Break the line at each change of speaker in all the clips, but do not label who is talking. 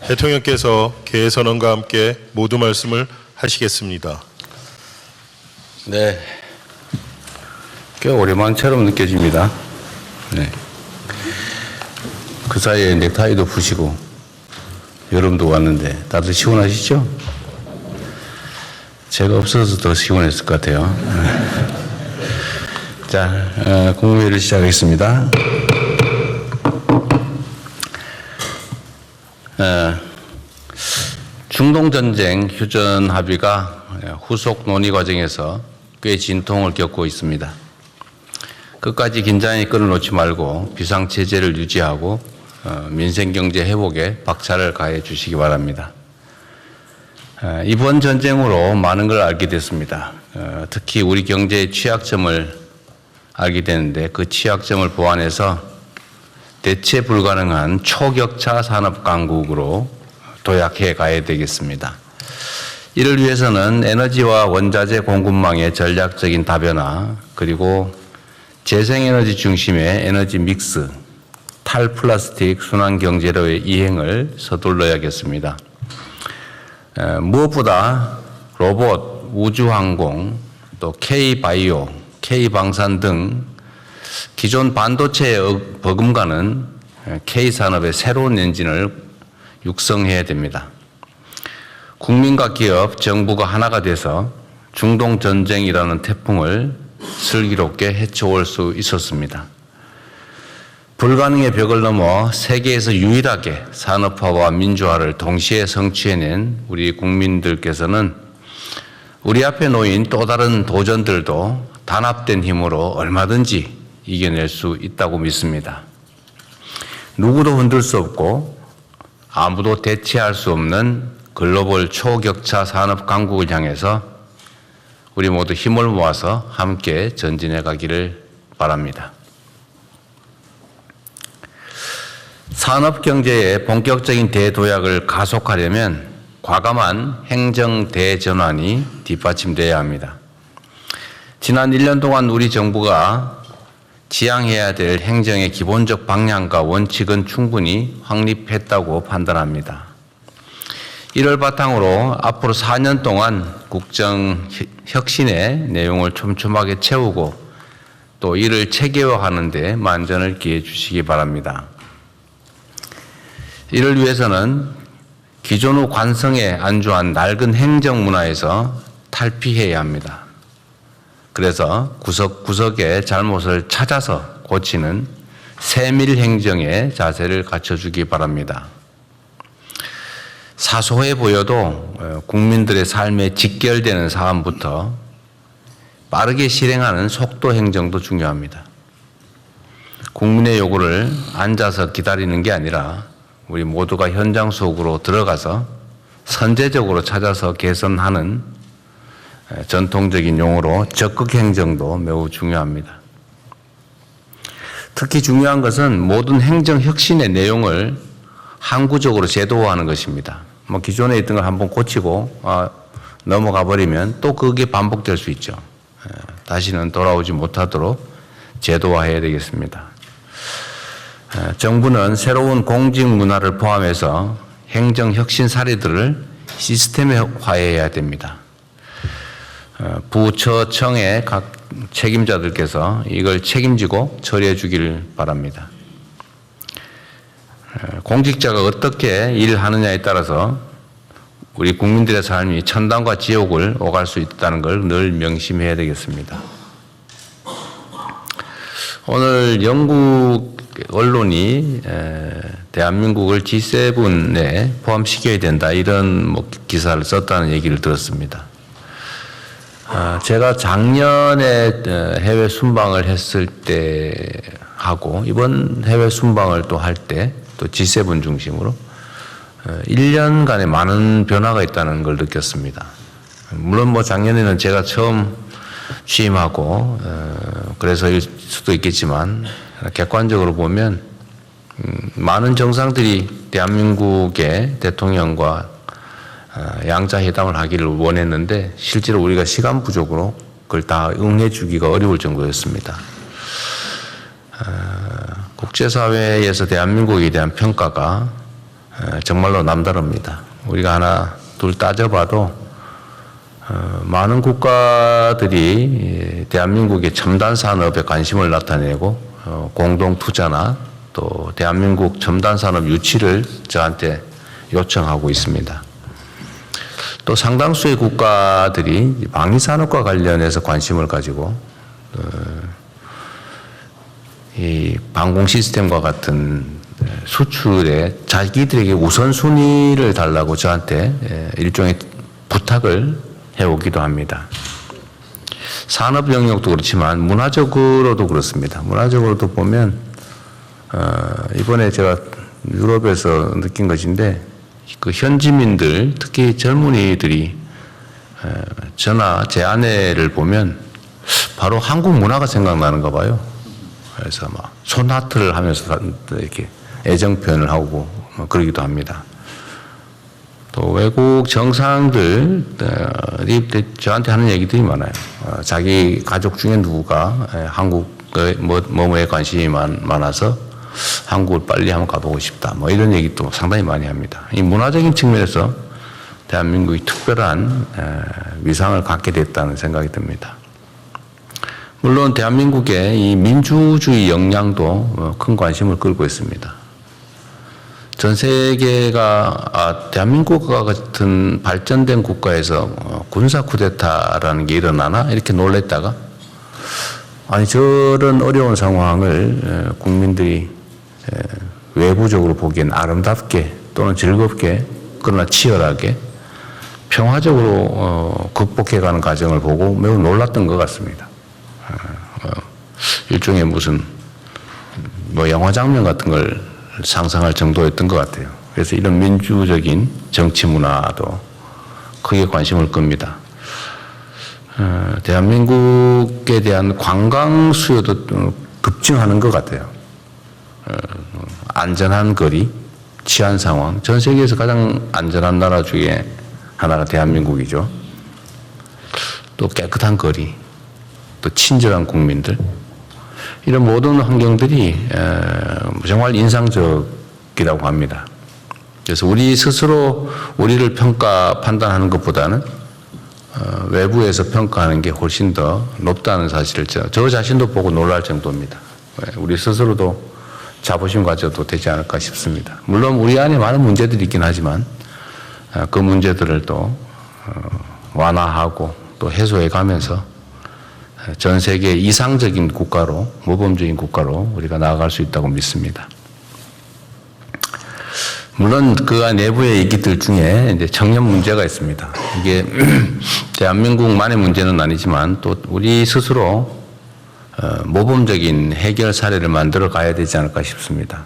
대통령께서 개선언과 함께 모두 말씀을 하시겠습니다.
네, 꽤 오랜만처럼 느껴집니다. 네. 그 사이에 넥타이도 푸시고 여름도 왔는데 다들 시원하시죠? 제가 없어서 더 시원했을 것 같아요. 자, 국무회의를 시작하겠습니다. 중동전쟁 휴전 합의가 후속 논의 과정에서 꽤 진통을 겪고 있습니다. 끝까지 긴장이 끊어놓지 말고 비상체제를 유지하고 민생경제 회복에 박차를 가해 주시기 바랍니다. 이번 전쟁으로 많은 걸 알게 됐습니다. 특히 우리 경제의 취약점을 알게 되는데 그 취약점을 보완해서 대체 불가능한 초격차 산업 강국으로 도약해 가야 되겠습니다. 이를 위해서는 에너지와 원자재 공급망의 전략적인 다변화, 그리고 재생에너지 중심의 에너지 믹스, 탈플라스틱 순환경제로의 이행을 서둘러야겠습니다. 무엇보다 로봇, 우주항공, 또 K바이오, K방산 등 기존 반도체에 버금가는 K산업의 새로운 엔진을 육성해야 됩니다. 국민과 기업, 정부가 하나가 돼서 중동 전쟁이라는 태풍을 슬기롭게 헤쳐올 수 있었습니다. 불가능의 벽을 넘어 세계에서 유일하게 산업화와 민주화를 동시에 성취해낸 우리 국민들께서는 우리 앞에 놓인 또 다른 도전들도 단합된 힘으로 얼마든지 이겨낼 수 있다고 믿습니다. 누구도 흔들 수 없고 아무도 대체할 수 없는 글로벌 초격차 산업 강국을 향해서 우리 모두 힘을 모아서 함께 전진해 가기를 바랍니다. 산업 경제의 본격적인 대도약을 가속하려면 과감한 행정 대전환이 뒷받침되어야 합니다. 지난 1년 동안 우리 정부가 지향해야 될 행정의 기본적 방향과 원칙은 충분히 확립했다고 판단합니다. 이를 바탕으로 앞으로 4년 동안 국정 혁신의 내용을 촘촘하게 채우고 또 이를 체계화하는 데 만전을 기해 주시기 바랍니다. 이를 위해서는 기존 후 관성에 안주한 낡은 행정 문화에서 탈피해야 합니다. 그래서 구석구석의 잘못을 찾아서 고치는 세밀 행정의 자세를 갖춰주기 바랍니다. 사소해 보여도 국민들의 삶에 직결되는 사안부터 빠르게 실행하는 속도 행정도 중요합니다. 국민의 요구를 앉아서 기다리는 게 아니라 우리 모두가 현장 속으로 들어가서 선제적으로 찾아서 개선하는 전통적인 용어로 적극 행정도 매우 중요합니다. 특히 중요한 것은 모든 행정 혁신의 내용을 항구적으로 제도화하는 것입니다. 기존에 있던 걸 한번 고치고 넘어가 버리면 또 그게 반복될 수 있죠. 다시는 돌아오지 못하도록 제도화해야 되겠습니다. 정부는 새로운 공직 문화를 포함해서 행정 혁신 사례들을 시스템화해야 됩니다. 부처청의 각 책임자들께서 이걸 책임지고 처리해 주기를 바랍니다. 공직자가 어떻게 일하느냐에 따라서 우리 국민들의 삶이 천당과 지옥을 오갈 수 있다는 걸 늘 명심해야 되겠습니다. 오늘 영국 언론이 대한민국을 G7에 포함시켜야 된다 이런 기사를 썼다는 얘기를 들었습니다. 제가 작년에 해외 순방을 했을 때 하고 이번 해외 순방을 또 할 때 또 G7 중심으로 1년간에 많은 변화가 있다는 걸 느꼈습니다. 물론 작년에는 제가 처음 취임하고 그래서일 수도 있겠지만 객관적으로 보면 많은 정상들이 대한민국의 대통령과 양자 회담을 하기를 원했는데 실제로 우리가 시간 부족으로 그걸 다 응해 주기가 어려울 정도였습니다. 국제사회에서 대한민국에 대한 평가가 정말로 남다릅니다. 우리가 하나 둘 따져봐도 많은 국가들이 대한민국의 첨단 산업에 관심을 나타내고 공동 투자나 또 대한민국 첨단 산업 유치를 저한테 요청하고 있습니다. 또 상당수의 국가들이 방위 산업과 관련해서 관심을 가지고 이 방공 시스템과 같은 수출에 자기들에게 우선순위를 달라고 저한테 일종의 부탁을 해오기도 합니다. 산업 영역도 그렇지만 문화적으로도 그렇습니다. 문화적으로도 보면 이번에 제가 유럽에서 느낀 것인데 그 현지민들 특히 젊은이들이 저나 제 아내를 보면 바로 한국 문화가 생각나는가 봐요. 그래서 막 손하트를 하면서 이렇게 애정 표현을 하고 그러기도 합니다. 또 외국 정상들이 저한테 하는 얘기들이 많아요. 자기 가족 중에 누구가 한국의 뭐뭐에 관심이 많아서 한국을 빨리 한번 가보고 싶다. 뭐 이런 얘기도 상당히 많이 합니다. 이 문화적인 측면에서 대한민국이 특별한 위상을 갖게 됐다는 생각이 듭니다. 물론 대한민국의 이 민주주의 역량도 큰 관심을 끌고 있습니다. 전 세계가 대한민국과 같은 발전된 국가에서 군사 쿠데타라는 게 일어나나 이렇게 놀랬다가 아니 저런 어려운 상황을 국민들이 외부적으로 보기엔 아름답게 또는 즐겁게 그러나 치열하게 평화적으로 극복해가는 과정을 보고 매우 놀랐던 것 같습니다. 일종의 무슨 뭐 영화 장면 같은 걸 상상할 정도였던 것 같아요. 그래서 이런 민주적인 정치 문화도 크게 관심을 끕니다. 대한민국에 대한 관광 수요도 급증하는 것 같아요. 안전한 거리, 치안 상황, 전 세계에서 가장 안전한 나라 중에 하나가 대한민국이죠. 또 깨끗한 거리, 또 친절한 국민들, 이런 모든 환경들이 정말 인상적이라고 합니다. 그래서 우리 스스로 우리를 판단하는 것보다는 외부에서 평가하는 게 훨씬 더 높다는 사실을 저 자신도 보고 놀랄 정도입니다. 우리 스스로도 자부심 가져도 되지 않을까 싶습니다. 물론 우리 안에 많은 문제들이 있긴 하지만 그 문제들을 또 완화하고 또 해소해 가면서 전 세계 이상적인 국가로, 모범적인 국가로 우리가 나아갈 수 있다고 믿습니다. 물론 그 내부의 얘기들 중에 이제 청년 문제가 있습니다. 이게 대한민국만의 문제는 아니지만 또 우리 스스로 모범적인 해결 사례를 만들어 가야 되지 않을까 싶습니다.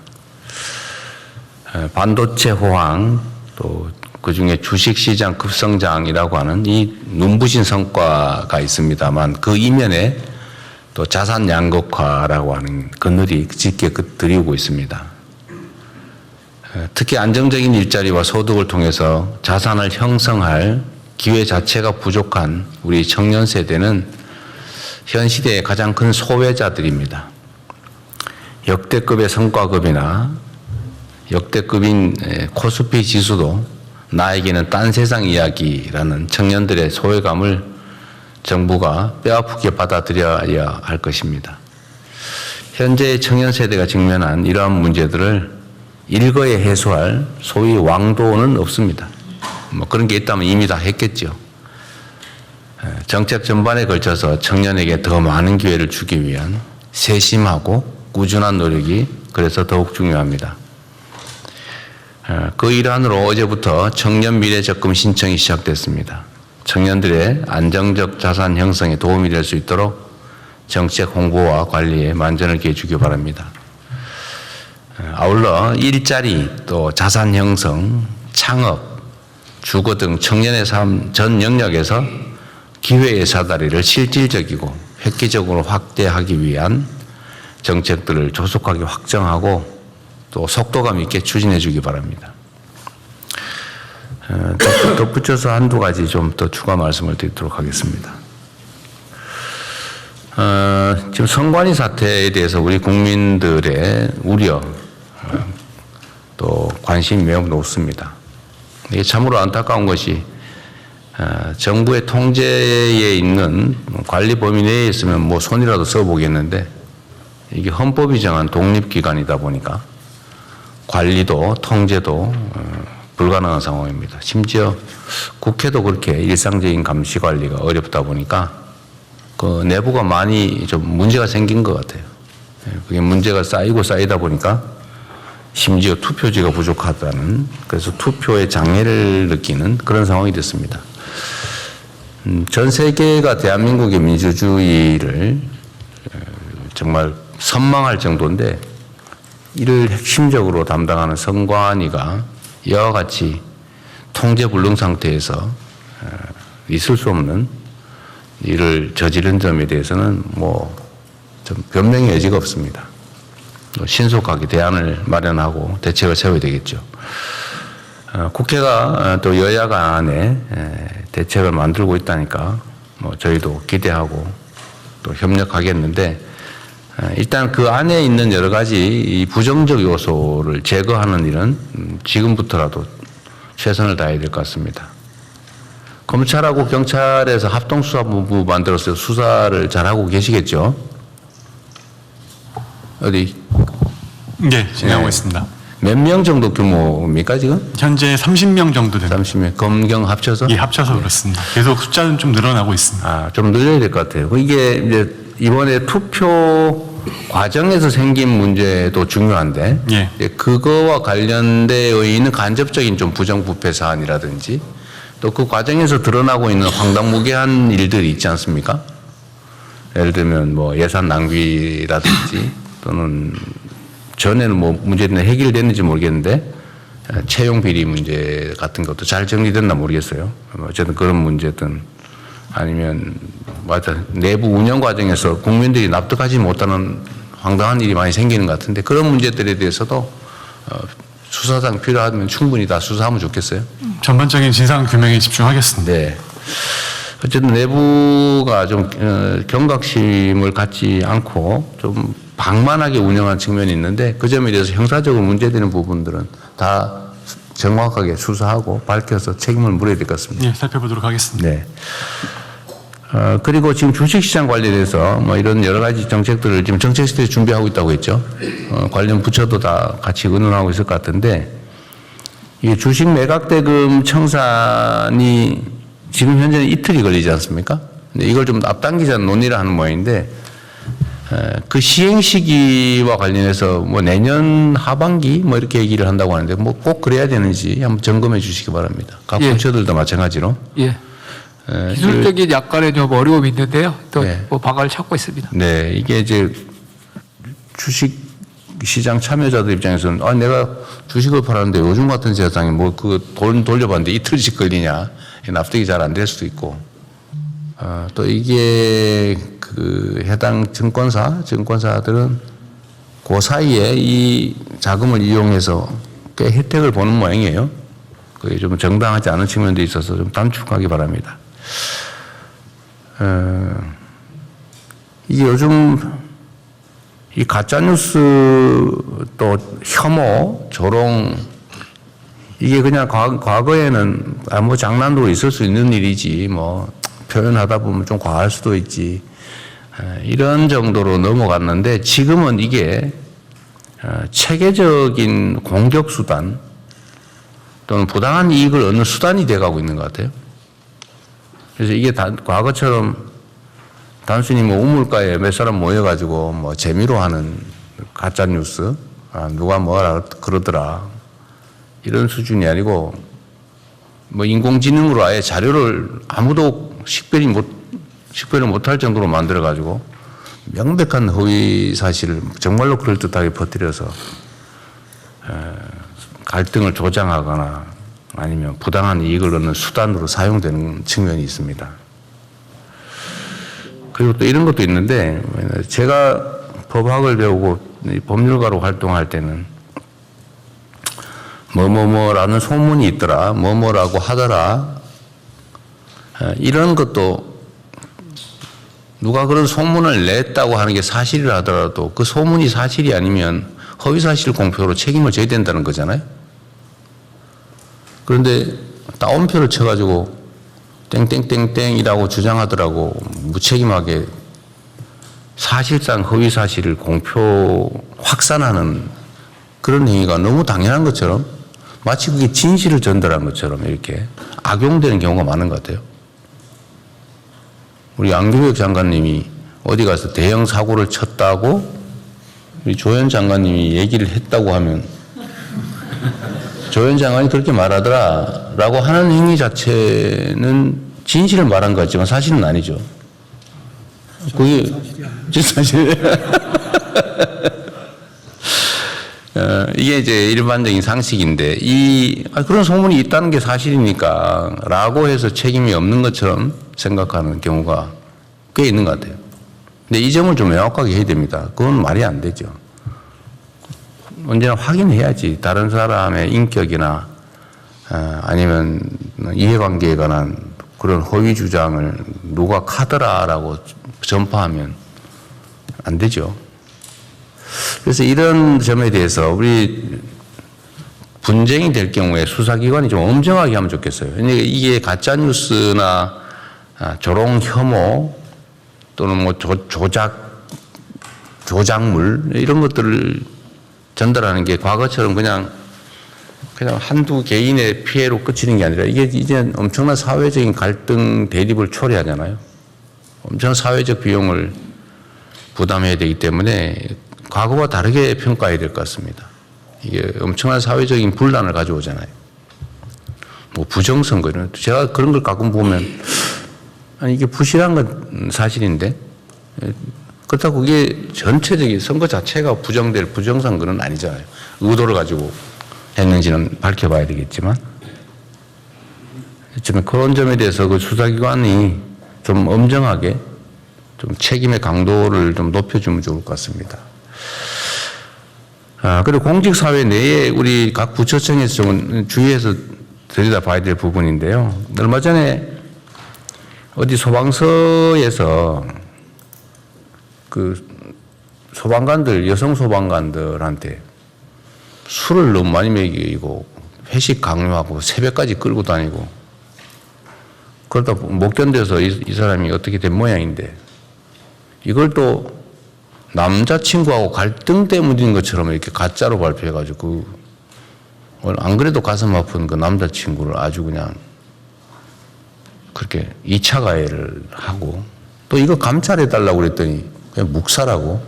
반도체 호황, 또 그 중에 주식시장 급성장이라고 하는 이 눈부신 성과가 있습니다만 그 이면에 또 자산 양극화라고 하는 그늘이 짙게 드리우고 있습니다. 특히 안정적인 일자리와 소득을 통해서 자산을 형성할 기회 자체가 부족한 우리 청년 세대는 현 시대의 가장 큰 소외자들입니다. 역대급의 성과급이나 역대급인 코스피 지수도 나에게는 딴 세상 이야기라는 청년들의 소외감을 정부가 뼈아프게 받아들여야 할 것입니다. 현재 청년 세대가 직면한 이러한 문제들을 일거에 해소할 소위 왕도는 없습니다. 뭐 그런 게 있다면 이미 다 했겠죠. 정책 전반에 걸쳐서 청년에게 더 많은 기회를 주기 위한 세심하고 꾸준한 노력이 그래서 더욱 중요합니다. 그 일환으로 어제부터 청년 미래 적금 신청이 시작됐습니다. 청년들의 안정적 자산 형성에 도움이 될 수 있도록 정책 홍보와 관리에 만전을 기해 주기 바랍니다. 아울러 일자리, 또 자산 형성, 창업, 주거 등 청년의 삶 전 영역에서 기회의 사다리를 실질적이고 획기적으로 확대하기 위한 정책들을 조속하게 확정하고 또 속도감 있게 추진해 주기 바랍니다. 덧붙여서 한두 가지 좀 더 추가 말씀을 드리도록 하겠습니다. 지금 선관위 사태에 대해서 우리 국민들의 우려, 또 관심이 매우 높습니다. 이게 참으로 안타까운 것이 정부의 통제에 있는 관리 범위 내에 있으면 뭐 손이라도 써보겠는데 이게 헌법이 정한 독립기관이다 보니까 관리도 통제도 불가능한 상황입니다. 심지어 국회도 그렇게 일상적인 감시 관리가 어렵다 보니까 그 내부가 많이 좀 문제가 생긴 것 같아요. 그게 문제가 쌓이고 쌓이다 보니까 심지어 투표지가 부족하다는, 그래서 투표의 장애를 느끼는 그런 상황이 됐습니다. 전 세계가 대한민국의 민주주의를 정말 선망할 정도인데 이를 핵심적으로 담당하는 선관위가 이와 같이 통제 불능 상태에서 있을 수 없는 일을 저지른 점에 대해서는 뭐 좀 변명의 여지가 없습니다. 신속하게 대안을 마련하고 대책을 세워야 되겠죠. 국회가 또 여야 간에 대책을 만들고 있다니까 뭐 저희도 기대하고 또 협력하겠는데 일단 그 안에 있는 여러 가지 이 부정적 요소를 제거하는 일은 지금부터라도 최선을 다해야 될 것 같습니다. 검찰하고 경찰에서 합동수사본부 만들어서 수사를 잘하고 계시겠죠? 어디?
네, 진행하고 있습니다.
몇 명 정도 규모입니까 지금?
현재 30명 정도 됩니다.
30명 검경 합쳐서?
예, 합쳐서 그렇습니다. 계속 숫자는 좀 늘어나고 있습니다.
좀 늘려야 될 것 같아요. 이게 이제 이번에 투표 과정에서 생긴 문제도 중요한데,
예.
그거와 관련되어 있는 간접적인 좀 부정부패 사안이라든지, 또 그 과정에서 드러나고 있는 황당무계한 일들이 있지 않습니까? 예를 들면 뭐 예산 낭비라든지, 또는 전에는 뭐 문제는 해결됐는지 모르겠는데 채용 비리 문제 같은 것도 잘 정리됐나 모르겠어요. 어쨌든 그런 문제든 아니면 내부 운영 과정에서 국민들이 납득하지 못하는 황당한 일이 많이 생기는 것 같은데 그런 문제들에 대해서도 수사상 필요하면 충분히 다 수사하면 좋겠어요.
전반적인 진상 규명에 집중하겠습니다.
네. 어쨌든 내부가 좀 경각심을 갖지 않고 좀 방만하게 운영한 측면이 있는데 그 점에 대해서 형사적으로 문제되는 부분들은 다 정확하게 수사하고 밝혀서 책임을 물어야 될 것 같습니다.
예, 살펴보도록 하겠습니다.
네. 그리고 지금 주식시장 관련해서 뭐 이런 여러 가지 정책들을 지금 정책실에 준비하고 있다고 했죠. 관련 부처도 다 같이 의논하고 있을 것 같은데 이 주식 매각대금 청산이 지금 현재는 이틀이 걸리지 않습니까? 근데 이걸 좀 앞당기자는 논의를 하는 모양인데 그 시행 시기와 관련해서 뭐 내년 하반기 뭐 이렇게 얘기를 한다고 하는데 뭐 꼭 그래야 되는지 한번 점검해 주시기 바랍니다. 각 부처들도 마찬가지로.
예. 기술적인 약간의 좀 어려움이 있는데요. 또
네.
뭐 방안을 찾고 있습니다.
네, 이게 이제 주식 시장 참여자들 입장에서는 내가 주식을 팔았는데 요즘 같은 세상에 뭐 그 돈 돌려봤는데 이틀씩 걸리냐 납득이 잘 안 될 수도 있고 또 이게 그 해당 증권사들은 그 사이에 이 자금을 이용해서 꽤 혜택을 보는 모양이에요. 그게 좀 정당하지 않은 측면도 있어서 좀 단축하기 바랍니다. 이게 요즘 이 가짜뉴스 또 혐오, 조롱 이게 그냥 과거에는 뭐 장난으로 있을 수 있는 일이지 뭐 표현하다 보면 좀 과할 수도 있지 이런 정도로 넘어갔는데 지금은 이게 체계적인 공격 수단 또는 부당한 이익을 얻는 수단이 돼가고 있는 것 같아요. 그래서 이게 과거처럼 단순히 뭐 우물가에 몇 사람 모여가지고 뭐 재미로 하는 가짜 뉴스, 누가 뭐라 그러더라 이런 수준이 아니고 뭐 인공지능으로 아예 자료를 아무도 식별을 못할 정도로 만들어가지고 명백한 허위 사실을 정말로 그럴듯하게 퍼뜨려서 갈등을 조장하거나 아니면 부당한 이익을 얻는 수단으로 사용되는 측면이 있습니다. 그리고 또 이런 것도 있는데 제가 법학을 배우고 법률가로 활동할 때는 뭐뭐뭐라는 소문이 있더라, 뭐뭐라고 하더라 이런 것도 누가 그런 소문을 냈다고 하는 게 사실이라 하더라도 그 소문이 사실이 아니면 허위사실 공표로 책임을 져야 된다는 거잖아요. 그런데 따옴표를 쳐가지고 땡땡땡땡이라고 주장하더라고 무책임하게 사실상 허위사실을 공표 확산하는 그런 행위가 너무 당연한 것처럼 마치 그게 진실을 전달한 것처럼 이렇게 악용되는 경우가 많은 것 같아요. 우리 안교육 장관님이 어디 가서 대형 사고를 쳤다고 우리 조현 장관님이 얘기를 했다고 하면 조현 장관이 그렇게 말하더라 라고 하는 행위 자체는 진실을 말한 것 같지만 사실은 아니죠. 그게 진짜 사실이에요. 이게 이제 일반적인 상식인데 그런 소문이 있다는 게 사실이니까 라고 해서 책임이 없는 것처럼 생각하는 경우가 꽤 있는 것 같아요. 근데 이 점을 좀 명확하게 해야 됩니다. 그건 말이 안 되죠. 언제나 확인해야지 다른 사람의 인격이나 아니면 이해관계에 관한 그런 허위 주장을 누가 카더라라고 전파하면 안 되죠. 그래서 이런 점에 대해서 우리 분쟁이 될 경우에 수사기관이 좀 엄정하게 하면 좋겠어요. 이게 가짜뉴스나 조롱 혐오 또는 뭐 조작물 이런 것들을 전달하는 게 과거처럼 그냥 한두 개인의 피해로 끝이는 게 아니라 이게 이제 엄청난 사회적인 갈등 대립을 초래하잖아요. 엄청난 사회적 비용을 부담해야 되기 때문에 과거와 다르게 평가해야 될 것 같습니다. 이게 엄청난 사회적인 분란을 가져오잖아요. 뭐 부정선거 이런 것도 제가 그런 걸 가끔 보면 아니 이게 부실한 건 사실인데 그렇다고 그게 전체적인 선거 자체가 부정될 부정선거는 아니잖아요. 의도를 가지고 했는지는 밝혀봐야 되겠지만 그런 점에 대해서 그 수사기관이 좀 엄정하게 좀 책임의 강도를 좀 높여주면 좋을 것 같습니다. 그리고 공직사회 내에 우리 각 부처청에서 좀 주의해서 들여다봐야 될 부분인데요. 얼마 전에 어디 소방서에서 그 소방관들, 여성 소방관들한테 술을 너무 많이 먹이고 회식 강요하고 새벽까지 끌고 다니고 그러다 못 견뎌서 이 사람이 어떻게 된 모양인데 이걸 또 남자친구하고 갈등 때문인 것처럼 이렇게 가짜로 발표해가지고 안 그래도 가슴 아픈 그 남자친구를 아주 그냥 그렇게 2차 가해를 하고 또 이거 감찰해달라고 그랬더니 그냥 묵살하고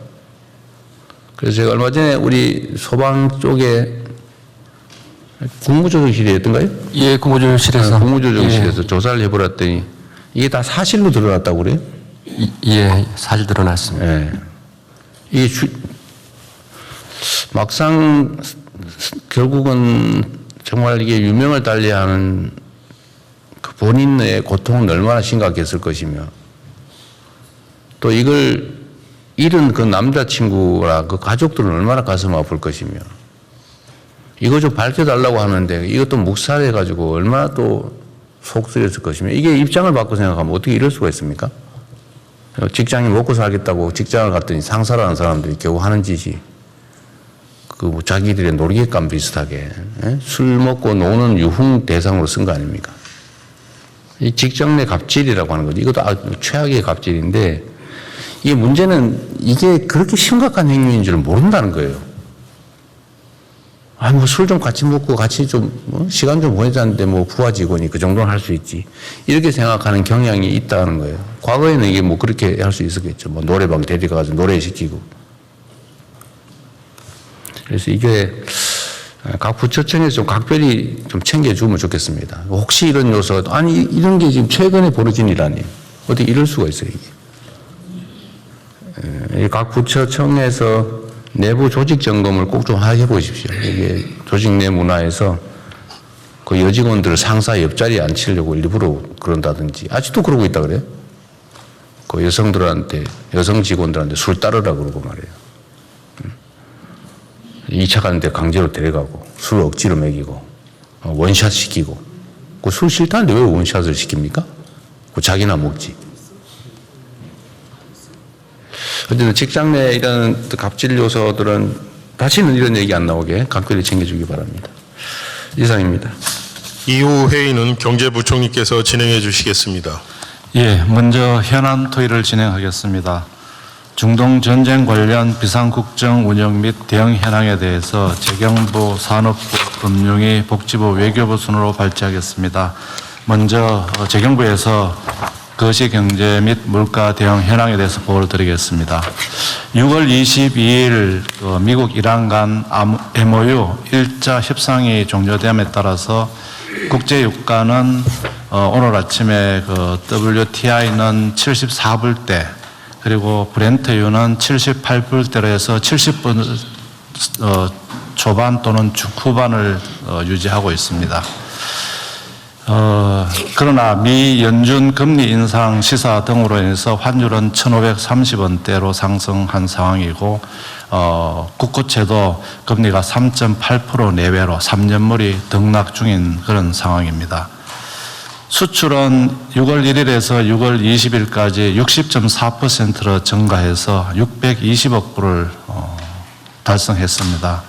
그래서 제가 얼마 전에 우리 소방 쪽에 국무조정실이었던가요?
예, 국무조정실에서.
국무조정실에서 조사를 해보았더니 이게 다 사실로 드러났다고 그래요?
예, 사실 드러났습니다.
예. 이게 막상 결국은 정말 이게 유명을 달리하는 그 본인의 고통은 얼마나 심각했을 것이며 또 이걸 잃은 그 남자친구라 그 가족들은 얼마나 가슴 아플 것이며 이거 좀 밝혀달라고 하는데 이것도 묵살해가지고 얼마나 또 속쓰렸을 것이며 이게 입장을 바꿔 생각하면 어떻게 이럴 수가 있습니까? 직장이 먹고 살겠다고 직장을 갔더니 상사라는 사람들이 겨우 하는 짓이 그 뭐 자기들의 놀이감 비슷하게 술 먹고 노는 유흥 대상으로 쓴 거 아닙니까? 이 직장 내 갑질이라고 하는 거죠. 이것도 아주 최악의 갑질인데 이게 문제는 이게 그렇게 심각한 행위인 줄 모른다는 거예요. 아, 뭐 술 좀 같이 먹고 같이 좀 시간 좀 보내자는데 뭐 부하 직원이 그 정도는 할 수 있지. 이렇게 생각하는 경향이 있다는 거예요. 과거에는 이게 뭐 그렇게 할 수 있었겠죠. 뭐 노래방 데려가서 노래시키고. 그래서 이게 각 부처청에서 좀 각별히 좀 챙겨주면 좋겠습니다. 혹시 이런 요소가, 아니, 이런 게 지금 최근에 벌어진 일 아니에요. 어떻게 이럴 수가 있어요, 이게. 각 부처청에서 내부 조직 점검을 꼭 좀 해보십시오. 이게 조직 내 문화에서 그 여직원들을 상사 옆자리에 앉히려고 일부러 그런다든지, 아직도 그러고 있다 그래요? 그 여성들한테, 여성 직원들한테 술 따르라 그러고 말이에요. 2차 가는데 강제로 데려가고, 술 억지로 먹이고, 원샷 시키고. 그 술 싫다는데 왜 원샷을 시킵니까? 그 자기나 먹지. 어쨌든 직장 내 이런 갑질 요소들은 다시는 이런 얘기 안 나오게 각별히 챙겨주기 바랍니다. 이상입니다.
이후 회의는 경제부총리께서 진행해 주시겠습니다.
예, 먼저 현안 토의를 진행하겠습니다. 중동 전쟁 관련 비상국정 운영 및 대응 현황에 대해서 재경부, 산업부, 금융위, 복지부, 외교부 순으로 발제하겠습니다. 먼저 재경부에서 거시경제 및 물가 대응 현황에 대해서 보고를 드리겠습니다. 6월 22일 미국 이란 간 MOU 1차 협상이 종료됨에 따라서 국제 유가는 오늘 아침에 WTI는 74불대 그리고 브렌트유는 78불대로 해서 70불 초반 또는 후반을 유지하고 있습니다. 그러나 미 연준 금리 인상 시사 등으로 인해서 환율은 1,530원대로 상승한 상황이고 국고채도 금리가 3.8% 내외로 3년물이 등락 중인 그런 상황입니다. 수출은 6월 1일에서 6월 20일까지 60.4%로 증가해서 620억 불을 달성했습니다.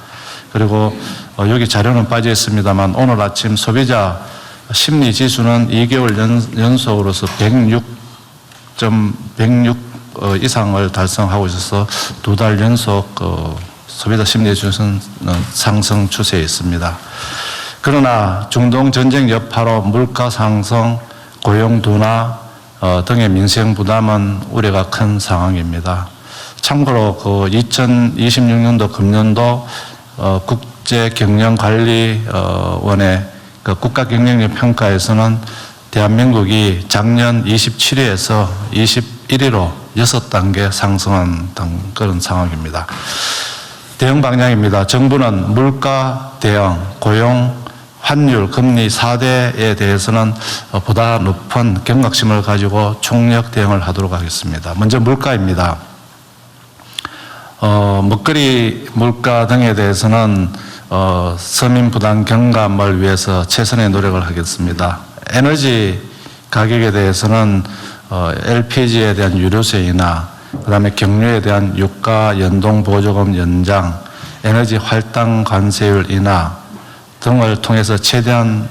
그리고 여기 자료는 빠져 있습니다만 오늘 아침 소비자 심리 지수는 2개월 연속으로서 106 이상을 달성하고 있어서 2달 연속 소비자 심리 지수는 상승 추세에 있습니다. 그러나 중동 전쟁 여파로 물가 상승, 고용 둔화 등의 민생 부담은 우려가 큰 상황입니다. 참고로 2026년도 금년도 국제경영관리원의 국가 경쟁력 평가에서는 대한민국이 작년 27위에서 21위로 6단계 상승한 그런 상황입니다. 대응 방향입니다. 정부는 물가 대응, 고용, 환율, 금리 4대에 대해서는 보다 높은 경각심을 가지고 총력 대응을 하도록 하겠습니다. 먼저 물가입니다. 먹거리 물가 등에 대해서는 서민 부담 경감을 위해서 최선의 노력을 하겠습니다. 에너지 가격에 대해서는 LPG에 대한 유류세이나 그다음에 경유에 대한 유가 연동 보조금 연장, 에너지 할당 관세율 인하 등을 통해서 최대한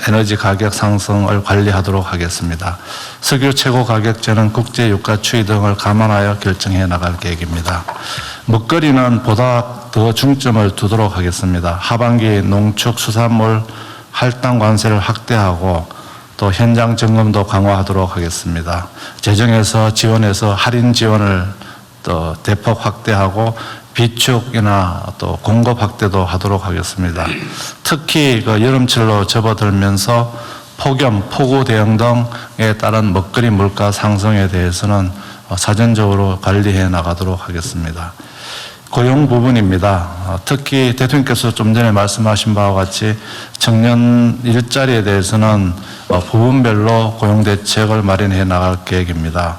에너지 가격 상승을 관리하도록 하겠습니다. 석유 최고 가격제는 국제 유가 추이 등을 감안하여 결정해 나갈 계획입니다. 먹거리는 보다 더 중점을 두도록 하겠습니다. 하반기 농축 수산물 할당 관세를 확대하고 또 현장 점검도 강화하도록 하겠습니다. 재정에서 지원해서 할인 지원을 또 대폭 확대하고 비축이나 또 공급 확대도 하도록 하겠습니다. 특히 여름철로 접어들면서 폭염, 폭우 대응 등에 따른 먹거리 물가 상승에 대해서는 사전적으로 관리해 나가도록 하겠습니다. 고용 부분입니다. 특히 대통령께서 좀 전에 말씀하신 바와 같이 청년 일자리에 대해서는 부분별로 고용 대책을 마련해 나갈 계획입니다.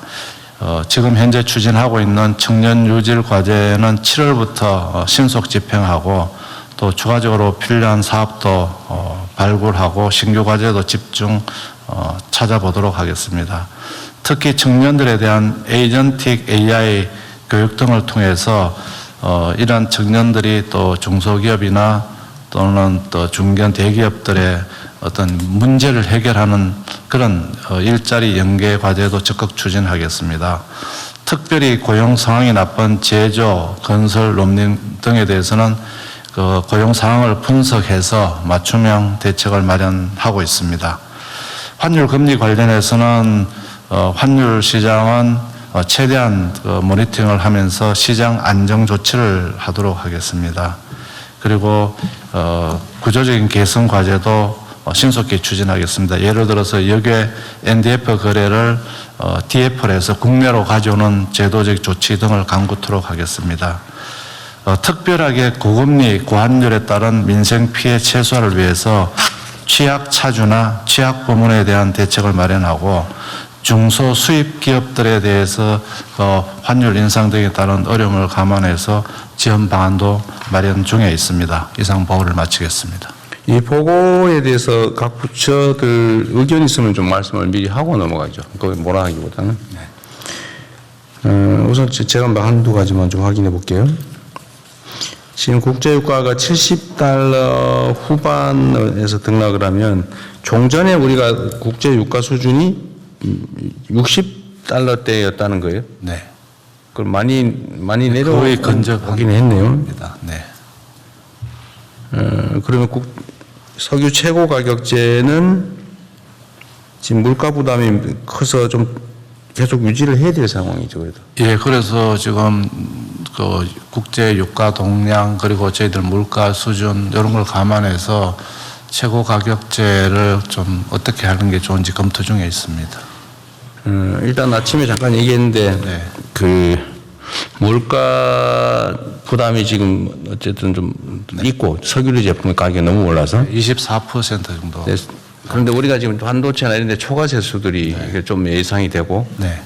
지금 현재 추진하고 있는 청년 유질 과제는 7월부터 신속 집행하고 또 추가적으로 필요한 사업도 발굴하고 신규 과제도 집중 찾아보도록 하겠습니다. 특히 청년들에 대한 에이전틱 AI 교육 등을 통해서 이런 청년들이 또 중소기업이나 또는 또 중견 대기업들의 어떤 문제를 해결하는 그런 일자리 연계 과제도 적극 추진하겠습니다. 특별히 고용 상황이 나쁜 제조, 건설, 농림 등에 대해서는 고용 상황을 분석해서 맞춤형 대책을 마련하고 있습니다. 환율 금리 관련해서는 환율 시장은 최대한 모니터링을 하면서 시장 안정 조치를 하도록 하겠습니다. 그리고 구조적인 개선 과제도 신속히 추진하겠습니다. 예를 들어서 역외 NDF 거래를 DF를 해서 국내로 가져오는 제도적 조치 등을 강구토록 하겠습니다. 특별하게 고금리, 고환율에 따른 민생 피해 최소화를 위해서 취약 차주나 취약 부문에 대한 대책을 마련하고 중소 수입 기업들에 대해서 환율 인상 등에 따른 어려움을 감안해서 지원 방안도 마련 중에 있습니다. 이상 보고를 마치겠습니다.
이 보고에 대해서 각 부처들 의견이 있으면 좀 말씀을 미리 하고 넘어가죠. 거기 뭐라 하기보다는. 우선 제가 한두 가지만 좀 확인해 볼게요.
지금 국제유가가 70달러 후반에서 등락을 하면 종전에 우리가 국제유가 수준이 60달러대였다는 거예요.
네.
그럼 많이
거의
내려오긴
근접하긴
했네요.
네.
그러면 석유 최고 가격제는 지금 물가 부담이 커서 좀 계속 유지를 해야 될 상황이죠, 그래도.
예, 그래서 지금 그 국제 유가 동향 그리고 저희들 물가 수준 이런 걸 감안해서 최고 가격제를 좀 어떻게 하는 게 좋은지 검토 중에 있습니다.
일단 아침에 잠깐 얘기했는데
네.
그 물가 부담이 지금 어쨌든 좀 있고 석유류 제품의 가격이 너무 올라서
24% 정도.
네, 그런데 우리가 지금 반도체나 이런 데 초과 세수들이 이게 좀 예상이 되고
네.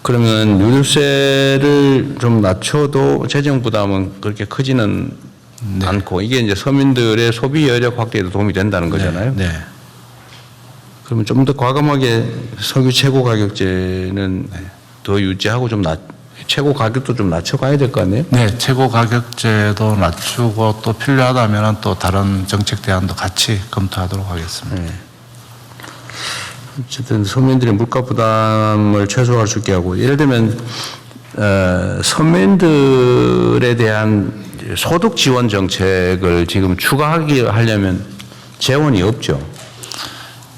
그러면 유류세를 좀 낮춰도 재정 부담은 그렇게 크지는 않고 이게 이제 서민들의 소비 여력 확대에도 도움이 된다는 거잖아요.
네.
그러면 좀 더 과감하게 석유 최고 가격제는 더 유지하고 좀 최고 가격도 좀 낮춰가야 될 거 아니에요?
네, 최고 가격제도 낮추고 또 필요하다면 또 다른 정책 대안도 같이 검토하도록 하겠습니다.
네. 어쨌든 서민들의 물가 부담을 최소화할 수 있게 하고 예를 들면 서민들에 대한 소득 지원 정책을 지금 추가하려면 재원이 없죠.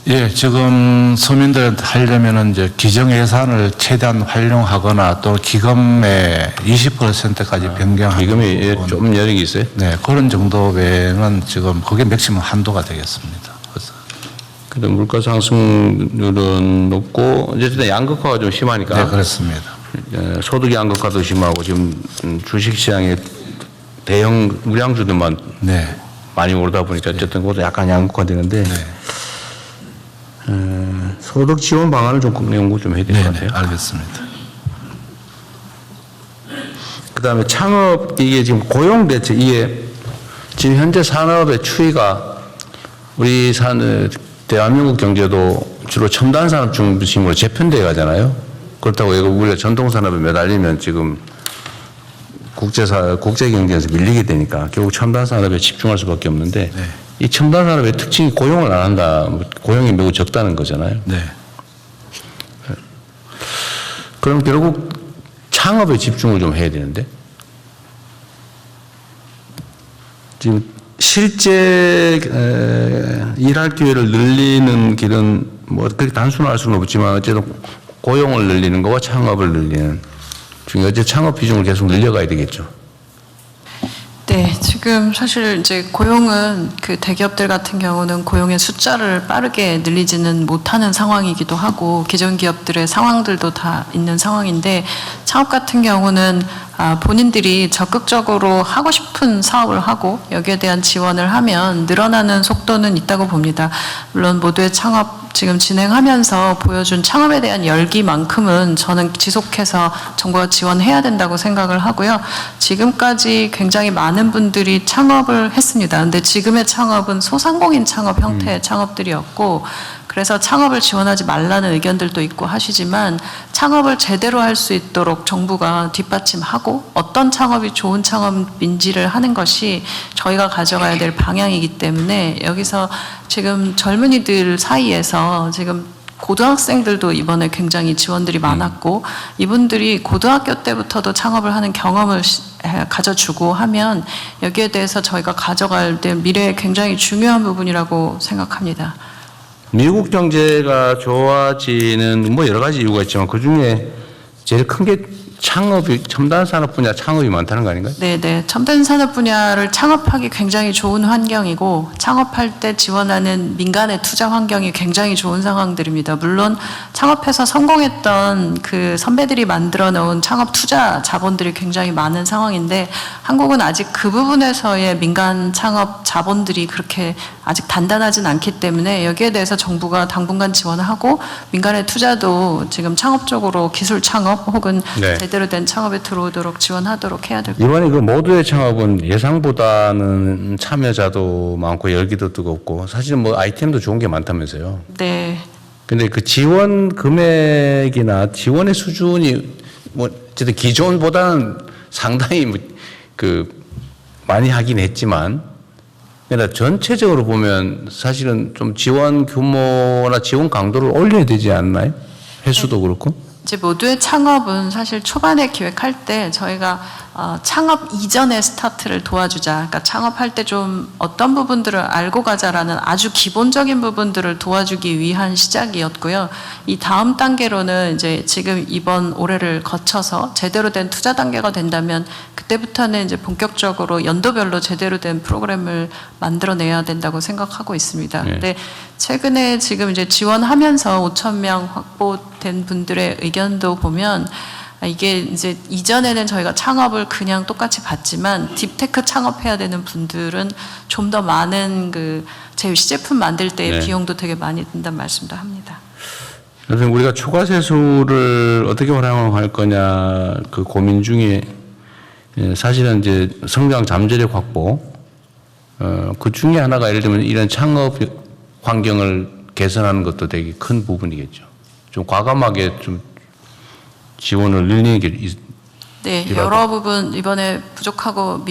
예, 지금 서민들한테 하려면은 이제 기정 예산을 최대한 활용하거나 또 기금의 20%까지 변경하는
기금이
부분.
좀 여력이 있어요?
네, 그런 정도 외에는 지금 그게 맥시멈 한도가 되겠습니다. 그래서
근데 물가 상승률은 높고 어쨌든 양극화가 좀 심하니까
네, 그렇습니다.
소득 양극화도 심하고 지금 주식시장에 대형 우량주들만
네.
많이 오르다 보니까 어쨌든 그것도 약간 양극화되는데 소득 지원 방안을 좀 연구 좀 해야 될 것
네, 네,
같아요.
알겠습니다.
그다음에 창업 이게 지금 고용 대책 이게 지금 현재 산업의 추이가 우리 대한민국 경제도 주로 첨단 산업 중심으로 재편돼 가잖아요. 그렇다고 이거 우리가 전통 산업에 매달리면 지금 국제 경제에서 밀리게 되니까 결국 첨단 산업에 집중할 수밖에 없는데
네.
이 첨단 산업의 특징이 고용을 안 한다, 고용이 매우 적다는 거잖아요.
네.
그럼 결국 창업에 집중을 좀 해야 되는데 지금 실제 일할 기회를 늘리는 길은 뭐 그렇게 단순할 수는 없지만 어쨌든 고용을 늘리는 거와 창업을 늘리는 중에 어째 창업 비중을 계속 늘려가야 되겠죠.
네, 지금 사실 이제 고용은 그 대기업들 같은 경우는 고용의 숫자를 빠르게 늘리지는 못하는 상황이기도 하고 기존 기업들의 상황들도 다 있는 상황인데 창업 같은 경우는 본인들이 적극적으로 하고 싶은 사업을 하고 여기에 대한 지원을 하면 늘어나는 속도는 있다고 봅니다. 물론 모두의 창업 지금 진행하면서 보여준 창업에 대한 열기만큼은 저는 지속해서 정부가 지원해야 된다고 생각을 하고요. 지금까지 굉장히 많은 분들이 창업을 했습니다. 근데 지금의 창업은 소상공인 창업 형태의 창업들이었고 그래서 창업을 지원하지 말라는 의견들도 있고 하시지만 창업을 제대로 할 수 있도록 정부가 뒷받침하고 어떤 창업이 좋은 창업인지를 하는 것이 저희가 가져가야 될 방향이기 때문에 여기서 지금 젊은이들 사이에서 지금 고등학생들도 이번에 굉장히 지원들이 많았고 이분들이 고등학교 때부터도 창업을 하는 경험을 가져주고 하면 여기에 대해서 저희가 가져갈 때 미래에 굉장히 중요한 부분이라고 생각합니다.
미국 경제가 좋아지는 뭐 여러 가지 이유가 있지만 그 중에 제일 큰 게 창업이 첨단 산업 분야 창업이 많다는 거 아닌가요?
네. 첨단 산업 분야를 창업하기 굉장히 좋은 환경이고 창업할 때 지원하는 민간의 투자 환경이 굉장히 좋은 상황들입니다. 물론 창업해서 성공했던 그 선배들이 만들어 놓은 창업 투자 자본들이 굉장히 많은 상황인데 한국은 아직 그 부분에서의 민간 창업 자본들이 그렇게 아직 단단하진 않기 때문에 여기에 대해서 정부가 당분간 지원을 하고 민간의 투자도 지금 창업 쪽으로 기술 창업 혹은
네.
제대로 된 창업에 들어오도록 지원하도록 해야 될 것 같아요.
이번에 그 모두의 창업은 예상보다는 참여자도 많고 열기도 뜨겁고 사실 뭐 아이템도 좋은 게 많다면서요.
네.
근데 그 지원 금액이나 지원의 수준이 뭐 어쨌든 기존보다는 상당히 그 많이 하긴 했지만 그러나 전체적으로 보면 사실은 좀 지원 규모나 지원 강도를 올려야 되지 않나요? 횟수도 그렇고.
이제 모두의 창업은 사실 초반에 기획할 때 저희가 창업 이전의 스타트를 도와주자. 그러니까 창업할 때 좀 어떤 부분들을 알고 가자라는 아주 기본적인 부분들을 도와주기 위한 시작이었고요. 이 다음 단계로는 이제 지금 이번 올해를 거쳐서 제대로 된 투자 단계가 된다면 그때부터는 이제 본격적으로 연도별로 제대로 된 프로그램을 만들어내야 된다고 생각하고 있습니다.
네.
근데 최근에 지금 이제 지원하면서 5,000명 확보된 분들의 의견도 보면 이게 이제 이전에는 저희가 창업을 그냥 똑같이 봤지만 딥테크 창업해야 되는 분들은 좀 더 많은 그 제 시제품 만들 때의
네.
비용도 되게 많이 든다는 말씀도 합니다.
그래서 우리가 초과 세수를 어떻게 활용할 거냐 그 고민 중에 사실은 이제 성장 잠재력 확보 그 중에 하나가 예를 들면 이런 창업 환경을 개선하는 것도 되게 큰 부분이겠죠. 좀 과감하게 좀 지원을 늘리는 게
네, 여러 부분 이번에 부족하고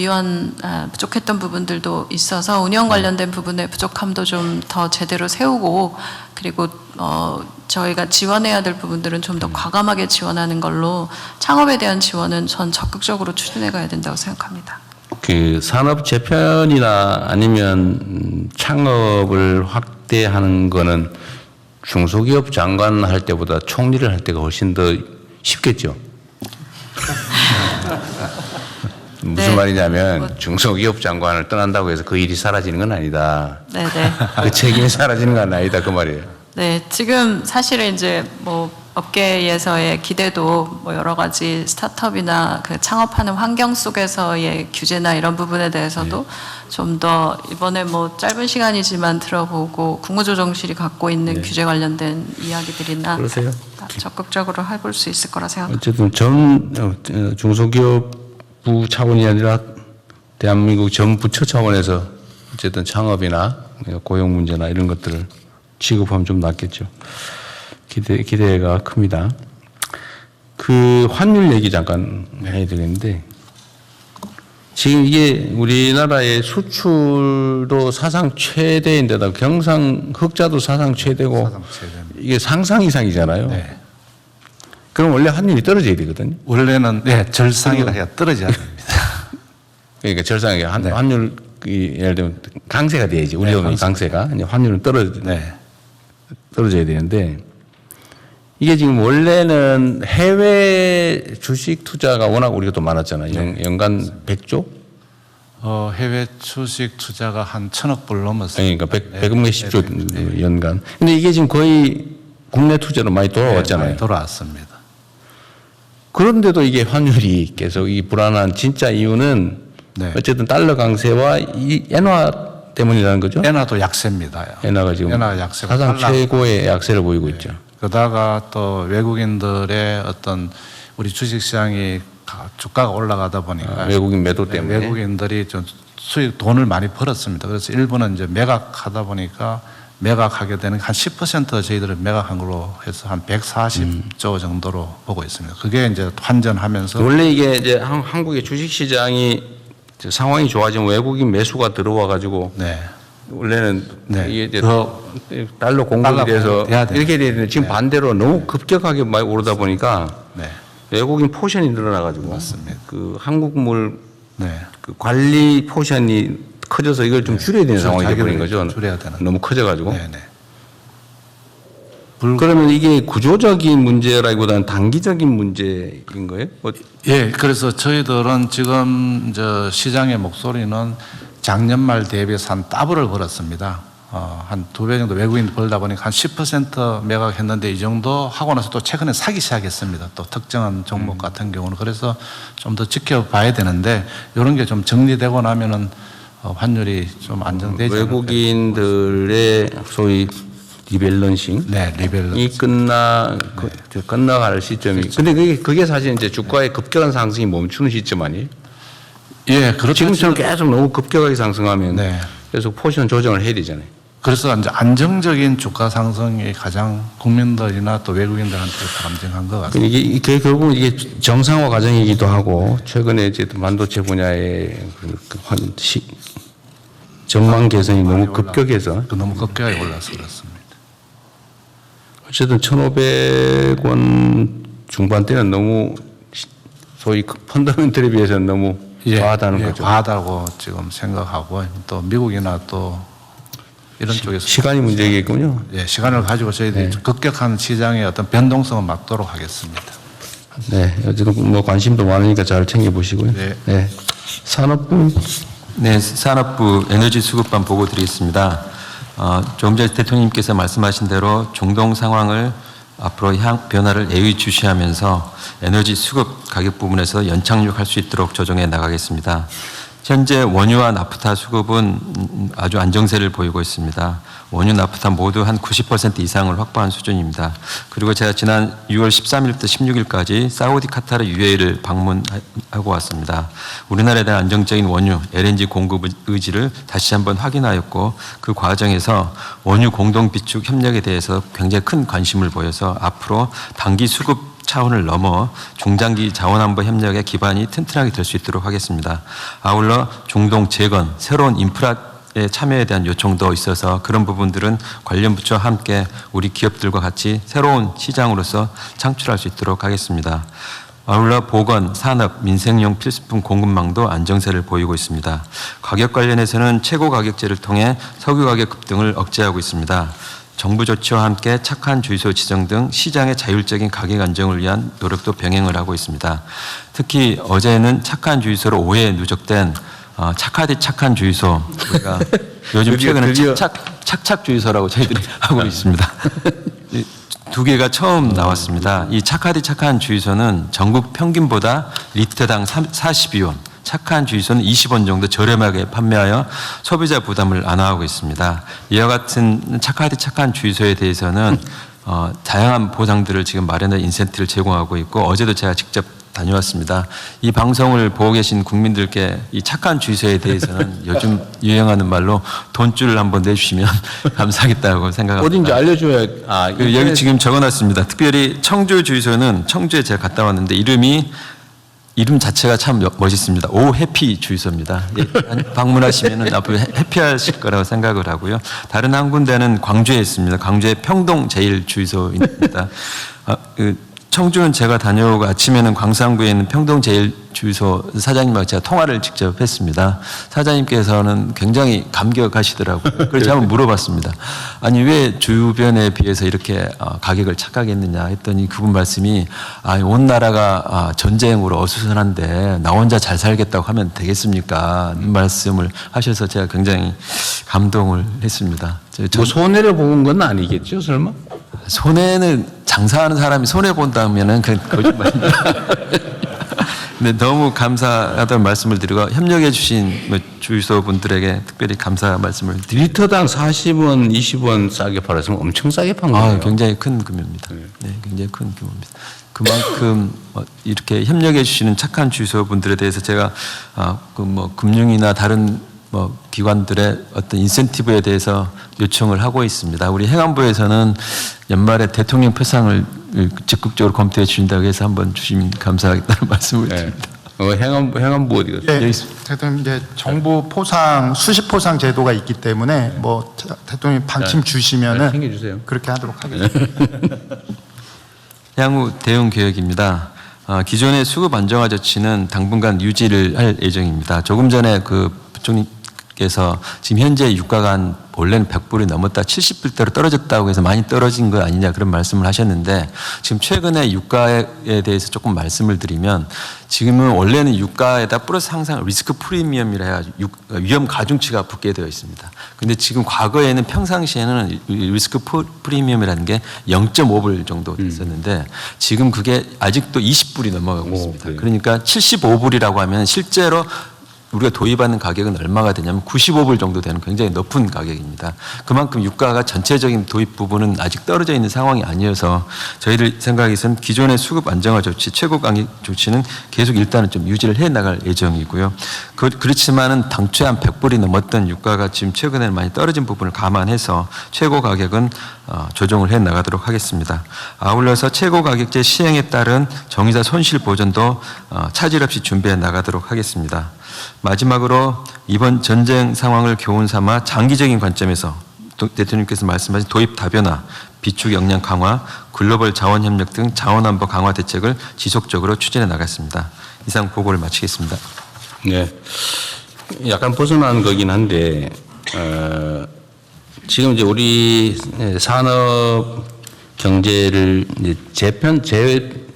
부족했던 부분들도 있어서 운영 관련된 부분의 부족함도 좀 더 제대로 세우고 그리고 저희가 지원해야 될 부분들은 좀 더 과감하게 지원하는 걸로 창업에 대한 지원은 전 적극적으로 추진해 가야 된다고 생각합니다.
그 산업 재편이나 아니면 창업을 확대하는 거는 중소기업 장관 할 때보다 총리를 할 때가 훨씬 더 쉽겠죠. 무슨
네.
말이냐면 중소기업 장관을 떠난다고 해서 그 일이 사라지는 건 아니다.
네네.
그 책임이 사라지는 건 아니다 그 말이에요.
네, 지금 사실은 이제 뭐 업계에서의 기대도 뭐 여러 가지 스타트업이나 그 창업하는 환경 속에서의 규제나 이런 부분에 대해서도 좀 더 이번에 뭐 짧은 시간이지만 들어보고 국무조정실이 갖고 있는 규제 관련된 이야기들이나
그러세요?
적극적으로 해볼 수 있을 거라 생각합니다.
어쨌든 중소기업부 차원이 아니라 대한민국 전 부처 차원에서 어쨌든 창업이나 고용 문제나 이런 것들을 취급하면 좀 낫겠죠. 기대가 큽니다. 그 환율 얘기 잠깐 해야 되겠는데 지금 이게 우리나라의 수출도 사상 최대인데다 경상 흑자도 사상 최대고 이게 상상 이상이잖아요.
네.
그럼 원래 환율이 떨어져야 되거든요.
원래는 절상이라 해야 떨어져야 됩니다.
그러니까 절상하게 환율 예를 들면 강세가 돼야지. 우리 돈이 강세가 이제 환율은 떨어져야 되는데 이게 지금 원래는 해외 주식 투자가 워낙 우리가 또 많았잖아요. 연간 100조?
해외 주식 투자가 한 1,000억 불 넘었습니다.
그러니까 100 몇십조 연간. 근데 이게 지금 거의 국내 투자로 많이 돌아왔잖아요.
많이 돌아왔습니다.
그런데도 이게 환율이 계속 이 불안한 진짜 이유는 어쨌든 달러 강세와 이 엔화 때문이라는 거죠.
엔화도 약세입니다.
엔화가 지금
엔화 약세가
사상 최고의 약세를 보이고 있죠.
그러다가 또 외국인들의 어떤 우리 주식시장이 주가가 올라가다 보니까
외국인 매도 때문에
외국인들이 좀 수익 돈을 많이 벌었습니다. 그래서 일부는 이제 매각하다 보니까 매각하게 되는 한 10% 저희들은 매각한 걸로 해서 한 140조 정도로 보고 있습니다. 그게 이제 환전하면서
원래 이게 이제 한국의 주식시장이 상황이 좋아지면 외국인 매수가 들어와 가지고 원래는 이게 이제 달러 공급이 돼서 이렇게 되는데 지금 반대로 너무 급격하게 많이 오르다 보니까 외국인 포션이 늘어나 가지고 그 한국물 그 관리 포션이 커져서 이걸 좀 줄여야 되는 상황이 되버린 거죠.
줄여야 되는.
너무 커져 가지고. 그러면 이게 구조적인 문제라기보다는 단기적인 문제인 거예요?
예, 그래서 저희들은 지금 시장의 목소리는 작년 말 대비해서 한 더블을 벌었습니다. 한 2배 정도 외국인 벌다 보니까 한 10% 매각했는데 이 정도 하고 나서 또 최근에 사기 시작했습니다. 또 특정한 종목 같은 경우는. 그래서 좀 더 지켜봐야 되는데 이런 게 좀 정리되고 나면은 환율이 좀 안정되지 않을까.
외국인들의 소위 리밸런싱. 이 끝나갈 시점이. 근데 그게 사실 이제 주가의 급격한 상승이 멈추는 시점 아니에요?
예, 그렇죠.
지금처럼 계속 너무 급격하게 상승하면 계속 포지션 조정을 해야 되잖아요.
그래서 이제 안정적인 주가 상승이 가장 국민들이나 또 외국인들한테 바람직한 것 같습니다.
이게 결국 이게 정상화 과정이기도 하고 최근에 이제 또 반도체 분야의 전망 개선이 너무 급격해서
너무 급격하게 올라서 그렇습니다.
어쨌든 1,500원 중반대는 너무 소위 펀더멘털에 비해서는 너무 과하다는 거죠.
과하다고 지금 생각하고 또 미국이나 또 이런 쪽에서
시간이 문제겠군요.
예, 시간을 가지고 저희들이 급격한 시장의 어떤 변동성을 막도록 하겠습니다.
네, 어쨌든 뭐 관심도 많으니까 잘 챙겨보시고요.
네.
산업부.
네, 산업부 에너지 수급반 보고 드리겠습니다. 조금 전에 대통령님께서 말씀하신 대로 중동 상황을 앞으로 변화를 예의주시하면서 에너지 수급 가격 부분에서 연착륙할 수 있도록 조정해 나가겠습니다. 현재 원유와 나프타 수급은 아주 안정세를 보이고 있습니다. 원유, 나프타 모두 한 90% 이상을 확보한 수준입니다. 그리고 제가 지난 6월 13일부터 16일까지 사우디, 카타르, UAE를 방문하고 왔습니다. 우리나라에 대한 안정적인 원유, LNG 공급 의지를 다시 한번 확인하였고 그 과정에서 원유 공동 비축 협력에 대해서 굉장히 큰 관심을 보여서 앞으로 단기 수급 차원을 넘어 중장기 자원안보 협력의 기반이 튼튼하게 될 수 있도록 하겠습니다. 아울러 중동 재건, 새로운 인프라의 참여에 대한 요청도 있어서 그런 부분들은 관련 부처와 함께 우리 기업들과 같이 새로운 시장으로서 창출할 수 있도록 하겠습니다. 아울러 보건, 산업, 민생용 필수품 공급망도 안정세를 보이고 있습니다. 가격 관련해서는 최고 가격제를 통해 석유 가격 급등을 억제하고 있습니다. 정부 조치와 함께 착한 주유소 지정 등 시장의 자율적인 가격 안정을 위한 노력도 병행을 하고 있습니다. 특히 어제는 착한 주유소로 오해에 누적된 착하디 착한 주유소, 우리가 요즘 최근에 착착 주유소라고 저희들이 하고 있습니다. 두 개가 처음 나왔습니다. 이 착하디 착한 주유소는 전국 평균보다 리터당 42원, 착한 주유소는 20원 정도 저렴하게 판매하여 소비자 부담을 완화하고 있습니다. 이와 같은 착하디 착한 주유소에 대해서는 다양한 보상들을 지금 마련해 인센티브를 제공하고 있고 어제도 제가 직접 다녀왔습니다. 이 방송을 보고 계신 국민들께 이 착한 주유소에 대해서는 요즘 유행하는 말로 돈줄을 한번 내주시면 감사하겠다고 생각합니다.
어딘지 알려줘야.
여기 지금 적어놨습니다. 특별히 청주 주유소는 청주에 제가 갔다 왔는데 이름 자체가 참 멋있습니다. 오 해피 주유소입니다. 예, 방문하시면은 앞으로 해피하실 거라고 생각을 하고요. 다른 한 군데는 광주에 있습니다. 광주의 평동 제일 주유소입니다. 청주는 제가 다녀오고 아침에는 광산구에 있는 평동 제일 주유소 사장님하고 제가 통화를 직접 했습니다. 사장님께서는 굉장히 감격하시더라고요. 그래서 제가 한번 물어봤습니다. 아니 왜 주변에 비해서 이렇게 가격을 착하게 했느냐 했더니 그분 말씀이 온 나라가 전쟁으로 어수선한데 나 혼자 잘 살겠다고 하면 되겠습니까? 말씀을 하셔서 제가 굉장히 감동을 했습니다.
뭐 손해를 본 건 아니겠죠, 설마?
손해는 장사하는 사람이 손해 본다면은 그 거짓말입니다. 네, 너무 감사하다는 말씀을 드리고 협력해 주신 주유소 분들에게 특별히 감사 말씀을 드립니다.
리터당 40원, 20원 싸게 팔았으면 엄청 싸게 판 거예요.
굉장히 큰 규모입니다. 네, 굉장히 큰 규모입니다. 그만큼 이렇게 협력해 주시는 착한 주유소 분들에 대해서 제가 금융이나 다른 기관들의 어떤 인센티브에 대해서 요청을 하고 있습니다. 우리 행안부에서는 연말에 대통령 표상을 적극적으로 검토해 주신다고 해서 한번 주시면 감사하겠다는 말씀을 드립니다.
행안부 어디 갔어요?
네, 대통령 이제 정부 포상 수시 포상 제도가 있기 때문에 대통령 방침 주시면은
챙겨주세요.
그렇게 하도록 하겠습니다.
향후 대응 계획입니다. 기존의 수급 안정화 조치는 당분간 유지를 할 예정입니다. 조금 전에 그 부총리께서 지금 현재 유가가 원래는 100불이 넘었다 70불대로 떨어졌다고 해서 많이 떨어진 거 아니냐 그런 말씀을 하셨는데 지금 최근에 유가에 대해서 조금 말씀을 드리면 지금은 원래는 유가에다 플러스 항상 리스크 프리미엄이라 해가지고 위험 가중치가 붙게 되어 있습니다. 근데 지금 과거에는 평상시에는 리스크 프리미엄이라는 게 0.5불 정도 있었는데 지금 그게 아직도 20불이 넘어가고 있습니다.
그래요?
그러니까 75불이라고 하면 실제로 우리가 도입하는 가격은 얼마가 되냐면 95불 정도 되는 굉장히 높은 가격입니다. 그만큼 유가가 전체적인 도입 부분은 아직 떨어져 있는 상황이 아니어서 저희들 생각에서는 기존의 수급 안정화 조치, 최고 가격 조치는 계속 일단은 좀 유지를 해 나갈 예정이고요. 그렇지만은 당초에 한 100불이 넘었던 유가가 지금 최근에는 많이 떨어진 부분을 감안해서 최고 가격은 조정을 해 나가도록 하겠습니다. 아울러서 최고 가격제 시행에 따른 정유사 손실 보전도 차질 없이 준비해 나가도록 하겠습니다. 마지막으로 이번 전쟁 상황을 교훈 삼아 장기적인 관점에서 대통령께서 말씀하신 도입 다변화, 비축 역량 강화, 글로벌 자원 협력 등 자원 안보 강화 대책을 지속적으로 추진해 나갔습니다. 이상 보고를 마치겠습니다.
네. 약간 벗어난 거긴 한데, 지금 이제 우리 산업 경제를 이제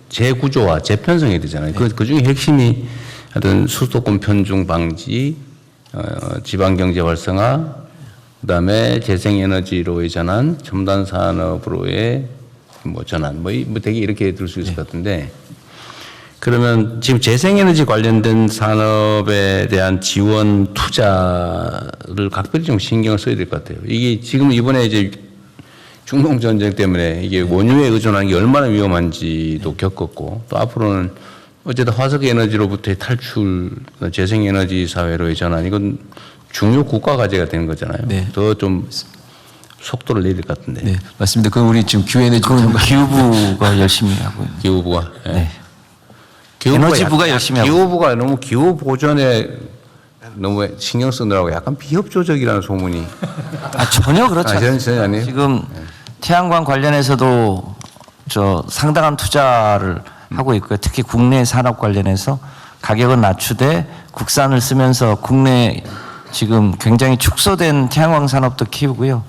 재구조화, 재편성이 되잖아요. 그 중에 핵심이 하여튼 수도권 편중 방지, 지방 경제 활성화, 그다음에 재생에너지로의 전환, 첨단 산업으로의 전환, 되게 이렇게 들 수 있을 것 같은데, 그러면 지금 재생에너지 관련된 산업에 대한 지원 투자를 각별히 좀 신경을 써야 될 것 같아요. 이게 지금 이번에 이제 중동 전쟁 때문에 이게 원유에 의존하는 게 얼마나 위험한지도 겪었고, 또 앞으로는 어쨌든 화석 에너지로부터의 탈출, 재생에너지 사회로의 전환, 이건 중요 국가 과제가 되는 거잖아요.
네.
더 좀 속도를 내야 될 것 같은데.
네, 맞습니다. 그럼 우리 지금
기후부가 열심히 하고요.
기후부가. 예.
네.
에너지부가
열심히 하고.
기후부가 너무 기후 보전에 너무 신경 쓰느라고 약간 비협조적이라는 소문이.
전혀 그렇지 않습니다.
전혀 아니에요.
지금 태양광 관련해서도 상당한 투자를 하고 있고요. 특히 국내 산업 관련해서 가격은 낮추되 국산을 쓰면서 국내 지금 굉장히 축소된 태양광 산업도 키우고요.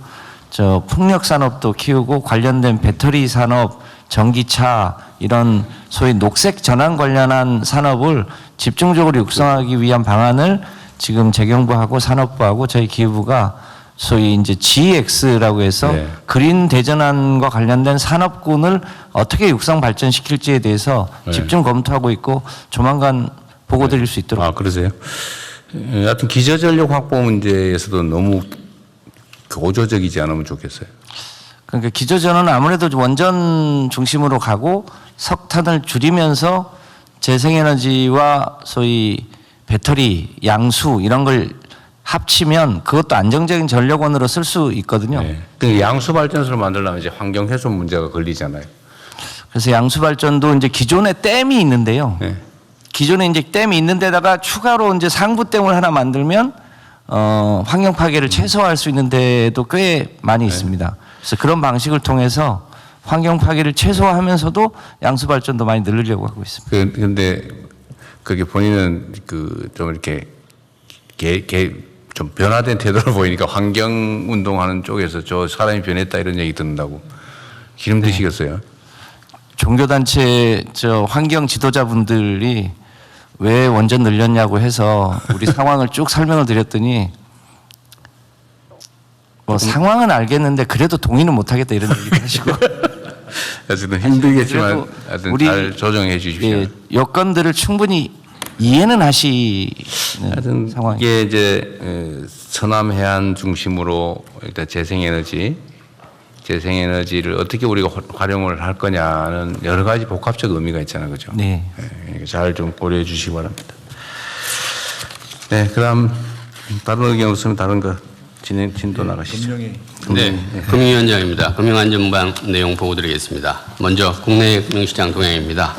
풍력 산업도 키우고 관련된 배터리 산업, 전기차 이런 소위 녹색 전환 관련한 산업을 집중적으로 육성하기 위한 방안을 지금 재경부하고 산업부하고 저희 기후부가 소위 이제 GX라고 해서
네.
그린 대전환과 관련된 산업군을 어떻게 육성 발전시킬지에 대해서
네.
집중 검토하고 있고 조만간 보고 드릴 수 있도록.
아, 그러세요? 하여튼 기저전력 확보 문제에서도 너무 오조적이지 않으면 좋겠어요.
그러니까 기저전은 아무래도 원전 중심으로 가고 석탄을 줄이면서 재생에너지와 소위 배터리, 양수 이런 걸 합치면 그것도 안정적인 전력원으로 쓸 수 있거든요.
네. 그 양수 발전소를 만들려면 이제 환경 훼손 문제가 걸리잖아요.
그래서 양수 발전도 이제 기존에 댐이 있는데요.
네.
기존에 이제 댐이 있는 데다가 추가로 이제 상부댐을 하나 만들면 환경 파괴를 최소화할 수 있는 데도 꽤 많이 있습니다. 그래서 그런 방식을 통해서 환경 파괴를 최소화하면서도 양수 발전도 많이 늘리려고 하고 있습니다.
그런데 그게 본인은 좀 이렇게 좀 변화된 태도를 보이니까 환경 운동하는 쪽에서 저 사람이 변했다 이런 얘기 듣는다고 기름 드시겠어요?
종교단체 환경 지도자분들이 왜 원전 늘렸냐고 해서 우리 상황을 쭉 설명을 드렸더니 상황은 알겠는데 그래도 동의는 못하겠다 이런 얘기를 하시고
어쨌든 힘들겠지만 하여튼 잘 조정해 주십시오.
예, 여건들을 충분히 이해는 하시는
하여튼
상황이.
이게 이제 서남 해안 중심으로 일단 재생에너지를 어떻게 우리가 활용을 할 거냐는 여러 가지 복합적 의미가 있잖아요, 그죠?
네.
잘 좀 고려해 주시기 바랍니다. 네, 그다음 다른 의견 없으면 다른 거 진도 나가시죠.
네, 금융위원장입니다. 금융안전망 내용 보고드리겠습니다. 먼저 국내 금융시장 동향입니다.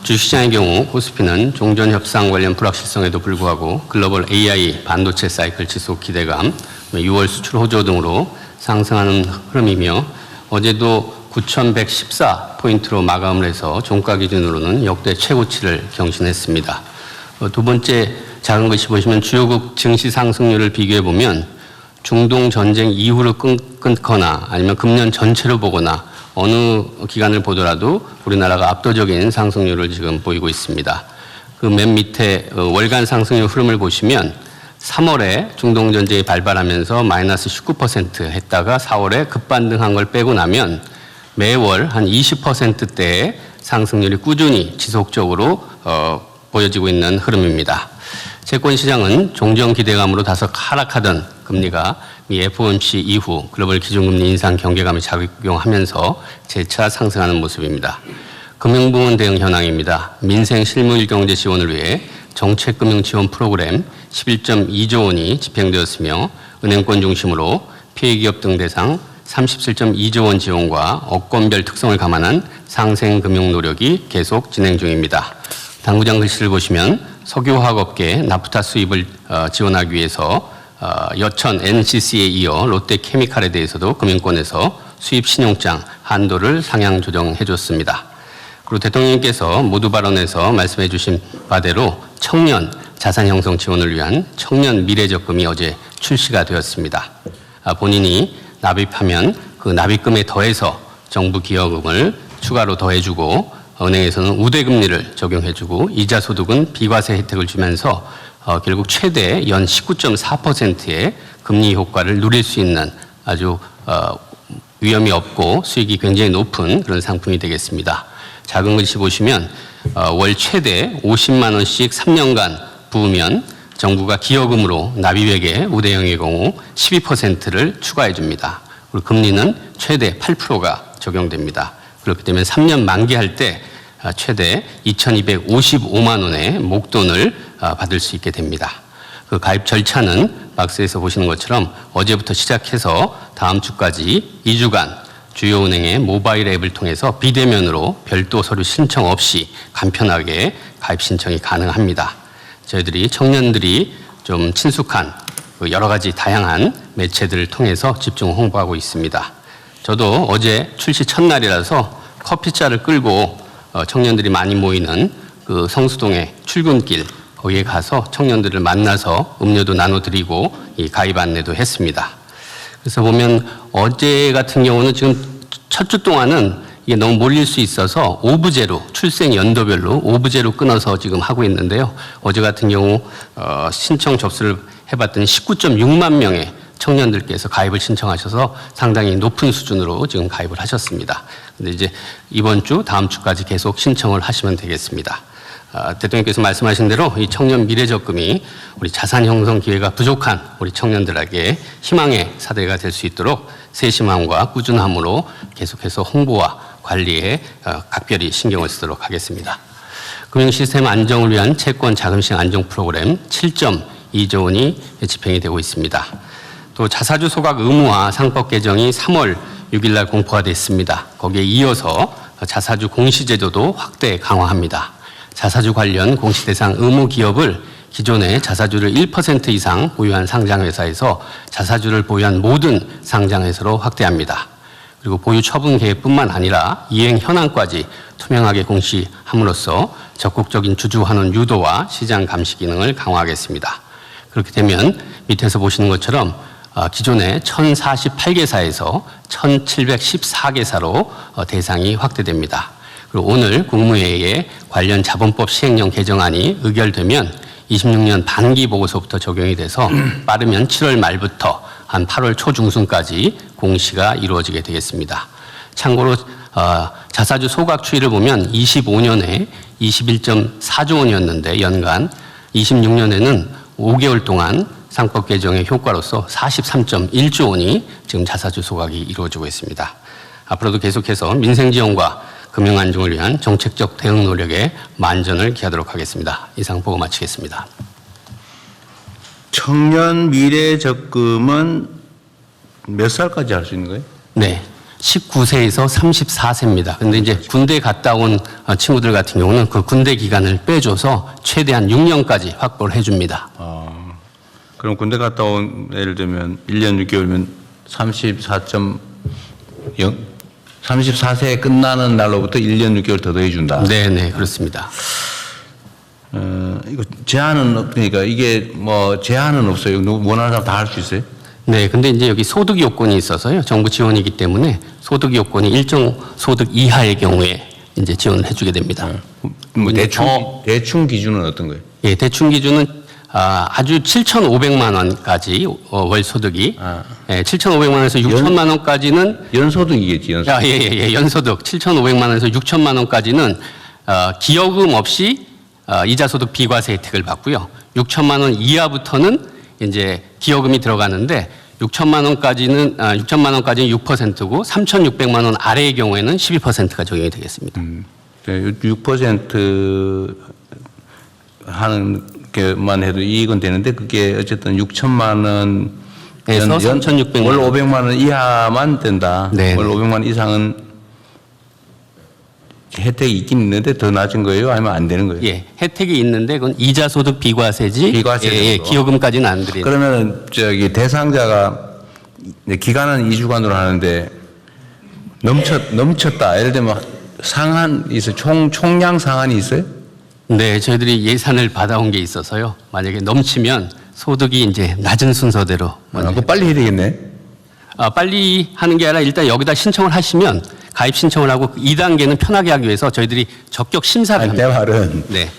주식시장의 경우 코스피는 종전 협상 관련 불확실성에도 불구하고 글로벌 AI 반도체 사이클 지속 기대감, 6월 수출 호조 등으로 상승하는 흐름이며 어제도 9,114포인트로 마감을 해서 종가 기준으로는 역대 최고치를 경신했습니다. 두 번째 작은 것이 보시면 주요국 증시 상승률을 비교해 보면 중동 전쟁 이후를 끊거나 아니면 금년 전체로 보거나 어느 기간을 보더라도 우리나라가 압도적인 상승률을 지금 보이고 있습니다. 그 맨 밑에 월간 상승률 흐름을 보시면 3월에 중동 전쟁이 발발하면서 마이너스 19% 했다가 4월에 급반등한 걸 빼고 나면 매월 한 20%대의 상승률이 꾸준히 지속적으로 보여지고 있는 흐름입니다. 채권 시장은 종전 기대감으로 다소 하락하던 금리가 미 FOMC 이후 글로벌 기준금리 인상 경계감이 작용하면서 재차 상승하는 모습입니다. 금융부문 대응 현황입니다. 민생 실물 경제 지원을 위해 정책금융 지원 프로그램 11.2조 원이 집행되었으며 은행권 중심으로 피해기업 등 대상 37.2조 원 지원과 업권별 특성을 감안한 상생금융 노력이 계속 진행 중입니다. 당구장 글씨를 보시면 석유화학업계 나프타 수입을 지원하기 위해서 여천 NCC에 이어 롯데케미칼에 대해서도 금융권에서 수입 신용장 한도를 상향 조정해 줬습니다. 그리고 대통령님께서 모두 발언에서 말씀해 주신 바대로 청년 자산 형성 지원을 위한 청년 미래적금이 어제 출시가 되었습니다. 본인이 납입하면 그 납입금에 더해서 정부 기여금을 추가로 더해주고 은행에서는 우대금리를 적용해주고 이자 소득은 비과세 혜택을 주면서 결국 최대 연 19.4%의 금리 효과를 누릴 수 있는 아주 위험이 없고 수익이 굉장히 높은 그런 상품이 되겠습니다. 작은 글씨 보시면 월 최대 50만 원씩 3년간 부으면 정부가 기여금으로 납입액의 우대형의 경우 12%를 추가해 줍니다. 그리고 금리는 최대 8%가 적용됩니다. 그렇기 때문에 3년 만기할 때 최대 2,255만 원의 목돈을 받을 수 있게 됩니다. 그 가입 절차는 박스에서 보시는 것처럼 어제부터 시작해서 다음 주까지 2주간 주요 은행의 모바일 앱을 통해서 비대면으로 별도 서류 신청 없이 간편하게 가입 신청이 가능합니다. 저희들이 청년들이 좀 친숙한 여러 가지 다양한 매체들을 통해서 집중 홍보하고 있습니다. 저도 어제 출시 첫날이라서 커피차를 끌고 청년들이 많이 모이는 그 성수동의 출근길 거기에 가서 청년들을 만나서 음료도 나눠드리고 이 가입 안내도 했습니다. 그래서 보면 어제 같은 경우는 지금 첫 주 동안은 이게 너무 몰릴 수 있어서 오브제로 출생 연도별로 오브제로 끊어서 지금 하고 있는데요. 어제 같은 경우 신청 접수를 해봤더니 19.6만 명의 청년들께서 가입을 신청하셔서 상당히 높은 수준으로 지금 가입을 하셨습니다. 근데 이제 이번 주, 다음 주까지 계속 신청을 하시면 되겠습니다. 대통령께서 말씀하신 대로 이 청년 미래적금이 우리 자산 형성 기회가 부족한 우리 청년들에게 희망의 사대가 될 수 있도록 세심함과 꾸준함으로 계속해서 홍보와 관리에 각별히 신경을 쓰도록 하겠습니다. 금융시스템 안정을 위한 채권 자금시장 안정 프로그램 7.2조 원이 집행이 되고 있습니다. 또 자사주 소각 의무화 상법 개정이 3월 6일 날 공포가 됐습니다. 거기에 이어서 자사주 공시제도도 확대 강화합니다. 자사주 관련 공시 대상 의무 기업을 기존의 자사주를 1% 이상 보유한 상장회사에서 자사주를 보유한 모든 상장회사로 확대합니다. 그리고 보유 처분 계획뿐만 아니라 이행 현황까지 투명하게 공시함으로써 적극적인 주주 환원 유도와 시장 감시 기능을 강화하겠습니다. 그렇게 되면 밑에서 보시는 것처럼 기존의 1048개사에서 1714개사로 대상이 확대됩니다. 그리고 오늘 국무회의에 관련 자본법 시행령 개정안이 의결되면 26년 반기 보고서부터 적용이 돼서 빠르면 7월 말부터 한 8월 초중순까지 공시가 이루어지게 되겠습니다. 참고로 자사주 소각 추이를 보면 25년에 21.4조 원이었는데 연간 26년에는 5개월 동안 상법 개정의 효과로서 43.1조 원이 지금 자사주 소각이 이루어지고 있습니다. 앞으로도 계속해서 민생 지원과 금융 안정을 위한 정책적 대응 노력에 만전을 기하도록 하겠습니다. 이상 보고 마치겠습니다.
청년 미래 적금은 몇 살까지 할 수 있는 거예요?
네. 19세에서 34세입니다. 근데 이제 군대 갔다 온 친구들 같은 경우는 그 군대 기간을 빼줘서 최대한 6년까지 확보를 해줍니다.
그럼 군대 갔다 온 예를 들면 1년 6개월이면 34세에 끝나는 날로부터 1년 6개월 더 더해준다.
네, 그렇습니다.
이거 제한은 그러니까 이게 뭐 제한은 없어요. 원하는 사람 다 할 수 있어요?
네, 근데 이제 여기 소득 요건이 있어서요. 정부 지원이기 때문에 소득 요건이 일정 소득 이하의 경우에 이제 지원을 해주게 됩니다.
뭐 대충 기준은 어떤 거예요?
예, 대충 기준은 아주 7,500만 원까지 월 소득이 7,500만 원에서 6천만 원까지는
연소득이겠지. 연소득.
예, 연소득 7,500만 원에서 6천만 원까지는 기여금 없이 이자 소득 비과세 혜택을 받고요. 6천만 원 이하부터는 이제 기여금이 들어가는데 6천만 원까지는 6%고 3,600만 원 아래의 경우에는 12%가 적용이 되겠습니다.
6% 하는 게만 해도 이익은 되는데 그게 어쨌든 6천만 원
에서 3,600만
월
원.
500만 원 이하만 된다.
네.
월 500만 원 이상은 혜택이 있긴 있는데 더 낮은 거예요? 아니면 안 되는 거예요?
예, 혜택이 있는데 그건 이자 소득 비과세지.
비과세
예,
정도.
기여금까지는 안 드리는.
그러면은 저기 대상자가 이제 기간은 2주간으로 하는데 넘쳤다. 예를 들면 상한 있어 총량 상한이 있어요?
네, 저희들이 예산을 받아온 게 있어서요. 만약에 넘치면 소득이 이제 낮은 순서대로
그거 빨리 해야 되겠네.
빨리 하는 게 아니라 일단 여기다 신청을 하시면 가입 신청을 하고 2단계는 편하게 하기 위해서 저희들이 적격 심사를
아니, 내
합니다.
말은
네.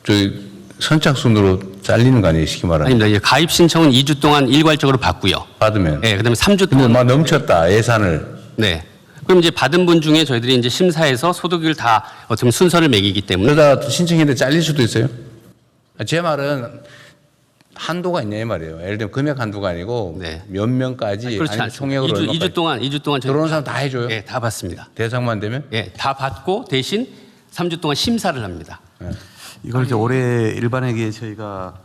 저희 선착순으로 잘리는 거 아니에요, 쉽게 말하면.
아닙니다. 이제 가입 신청은 2주 동안 일괄적으로 받고요.
받으면.
네, 그다음에 3주
근데
동안
막 넘쳤다, 예산을.
네. 그럼 이제 받은 분 중에 저희들이 이제 심사해서 소득을 다 어떻게 보면 순서를 매기기 때문에
그러다가 신청했는데 잘릴 수도 있어요. 제 말은 한도가 있냐 이 말이에요. 예를 들면 금액 한도가 아니고
네.
몇 명까지
그렇지
아니면
않습니다.
총액으로
2주 동안
들어오는 사람 다 해줘요.
예, 다 받습니다.
대상만 되면?
예, 다 받고 대신 3주 동안 심사를 합니다.
이걸 이제 올해 일반회계에 저희가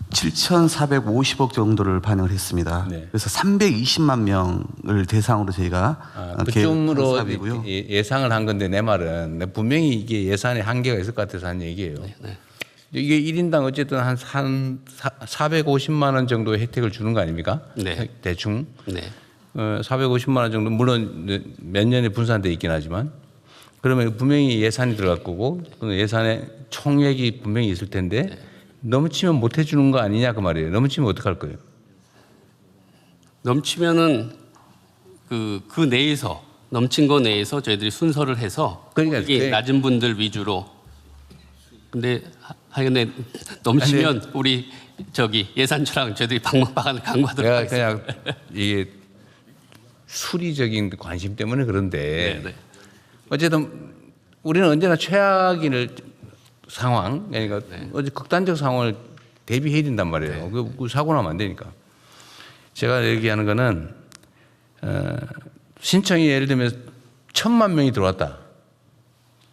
7,450억 정도를 반영을 했습니다.
네.
그래서 320만 명을 대상으로 저희가
그쯤으로
사업이고요.
예상을 한 건데 내 말은 분명히 이게 예산에 한계가 있을 것 같아서 한 얘기예요.
네.
이게 1인당 어쨌든 한 450만 원 정도의 혜택을 주는 거 아닙니까?
네.
대충.
네.
450만 원 정도 물론 몇 년에 분산돼 있긴 하지만 그러면 분명히 예산이 들어갈 거고 그 예산에 총액이 분명히 있을 텐데
네.
넘치면 못 해주는 거 아니냐 그 말이에요. 넘치면 어떡할 거예요?
넘치면은 그 내에서 넘친 거 내에서 저희들이 순서를 해서
그러니까
이게 낮은 분들 위주로 근데 넘치면 우리 저기 예산처랑 저희들이 방법을 강구하도록
내가
하겠습니다.
그냥 이게 수리적인 관심 때문에 그런데
네, 네.
어쨌든 우리는 언제나 최악의 상황 그러니까 어제 극단적 상황을 대비해야 된단 말이에요. 그 사고 나면 안 되니까. 제가 얘기하는 거는 신청이 예를 들면 1,000만 명이 들어왔다.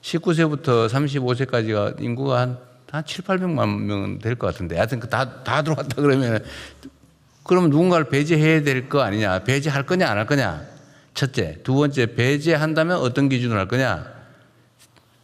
19세부터 35세까지가 인구가 한 7, 800만 명 될 것 같은데 하여튼 다 들어왔다 그러면 누군가를 배제해야 될 거 아니냐. 배제할 거냐 안 할 거냐. 첫째. 두 번째 배제한다면 어떤 기준으로 할 거냐.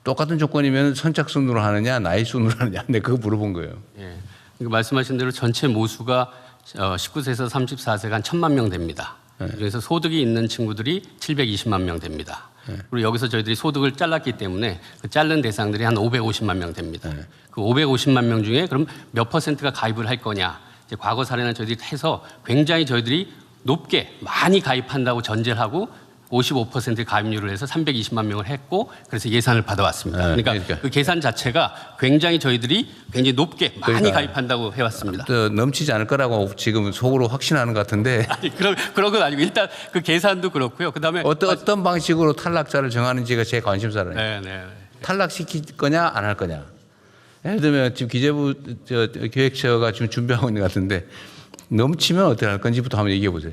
똑같은 조건이면 선착순으로 하느냐 나이 순으로 하느냐. 근데 그거 물어본 거예요.
예. 말씀하신 대로 전체 모수가 19세에서 34세가 한 1,000만 명 됩니다. 그래서 소득이 있는 친구들이 720만 명 됩니다. 그리고 여기서 저희들이 소득을 잘랐기 때문에 그 자른 대상들이 한 550만 명 됩니다. 그 550만 명 중에 그럼 몇 퍼센트가 가입을 할 거냐. 이제 과거 사례는 저희들이 해서 굉장히 저희들이 높게 많이 가입한다고 전제를 하고 55%의 가입률을 해서 320만 명을 했고 그래서 예산을 받아왔습니다. 그러니까 그 계산 자체가 굉장히 저희들이 굉장히 높게 많이 가입한다고 해왔습니다.
넘치지 않을 거라고 지금 속으로 확신하는 것 같은데.
아니, 그런 건 아니고 일단 그 계산도 그렇고요. 그다음에
어떤 방식으로 탈락자를 정하는지가 제 관심사라요.
네.
탈락시킬 거냐 안 할 거냐. 예를 들면 지금 기재부 기획처가 지금 준비하고 있는 것 같은데 넘치면 어떻게 할 건지부터 한번 얘기해 보세요.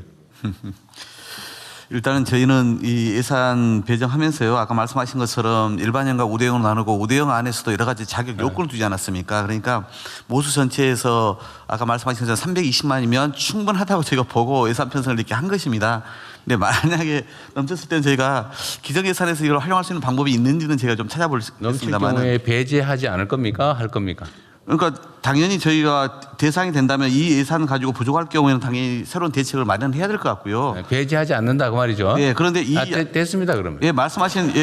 일단은 저희는 이 예산 배정하면서요. 아까 말씀하신 것처럼 일반형과 우대형으로 나누고 우대형 안에서도 여러 가지 자격 요건을 두지 않았습니까? 그러니까 모수 전체에서 아까 말씀하신 것처럼 320만이면 충분하다고 저희가 보고 예산 편성을 이렇게 한 것입니다. 근데 만약에 넘쳤을 때는 저희가 기정 예산에서 이걸 활용할 수 있는 방법이 있는지는 제가 좀
넘칠
찾아보겠습니다만.
경우에 배제하지 않을 겁니까? 할 겁니까?
그러니까 당연히 저희가 대상이 된다면 이 예산 가지고 부족할 경우에는 당연히 새로운 대책을 마련해야 될 것 같고요.
배제하지 않는다 그 말이죠.
예, 그런데
됐습니다 그러면.
예, 말씀하신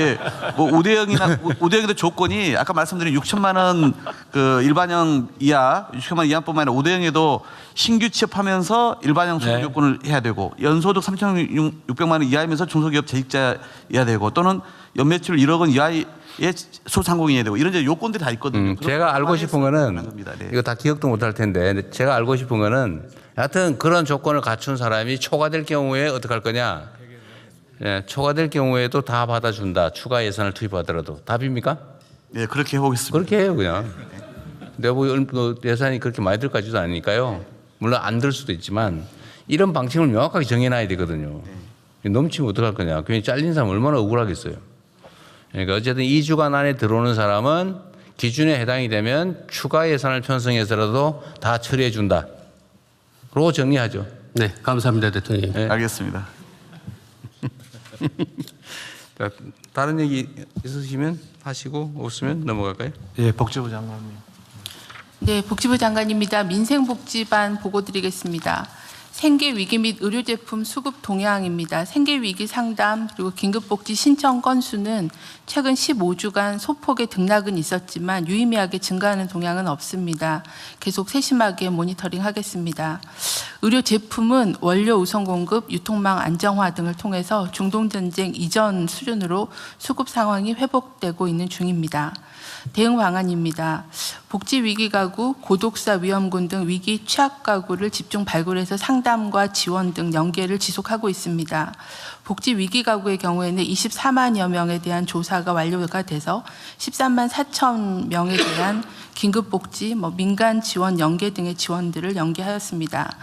뭐 우대형도 조건이 아까 말씀드린 6천만 원 그 일반형 이하 6천만 원 이하뿐만 아니라 우대형에도 신규 취업하면서 일반형 소득 요건을 해야 되고 연소득 3,600만 원 이하이면서 중소기업 재직자여야 되고 또는 연매출 1억 원 이하의 소상공인이어야 되고 이런 요건들이 다 있거든요.
제가 알고 싶은 거는 이거 다 기억도 못할 텐데 제가 알고 싶은 거는 하여튼 그런 조건을 갖춘 사람이 초과될 경우에 어떻게 할 거냐. 초과될 경우에도 다 받아준다. 추가 예산을 투입하더라도. 답입니까?
네, 그렇게 해보겠습니다.
그렇게 해요 그냥. 내부 예산이 그렇게 많이 들 것 같지도 않으니까요. 물론 안 들 수도 있지만 이런 방침을 명확하게 정해놔야 되거든요. 넘치면 어떡할 거냐. 괜히 잘린 사람 얼마나 억울하겠어요. 그러니까 어쨌든 2주간 안에 들어오는 사람은 기준에 해당이 되면 추가 예산을 편성해서라도 다 처리해 준다. 그러고 정리하죠.
네, 감사합니다, 대통령.
네.
알겠습니다.
자, 다른 얘기 있으시면 하시고 없으면 넘어갈까요?
예, 복지부 장관님.
네, 복지부 장관입니다. 민생복지반 보고 드리겠습니다. 생계위기 및 의료제품 수급 동향입니다. 생계위기 상담 그리고 긴급복지 신청 건수는 최근 15주간 소폭의 등락은 있었지만 유의미하게 증가하는 동향은 없습니다. 계속 세심하게 모니터링하겠습니다. 의료제품은 원료 우선 공급, 유통망 안정화 등을 통해서 중동전쟁 이전 수준으로 수급 상황이 회복되고 있는 중입니다. 대응 방안입니다. 복지위기가구, 고독사 위험군 등 위기 취약가구를 집중 발굴해서 상담과 지원 등 연계를 지속하고 있습니다. 복지위기가구의 경우에는 24만여 명에 대한 조사가 완료가 돼서 13만 4천 명에 대한 긴급복지, 민간 지원 연계 등의 지원들을 연계하였습니다.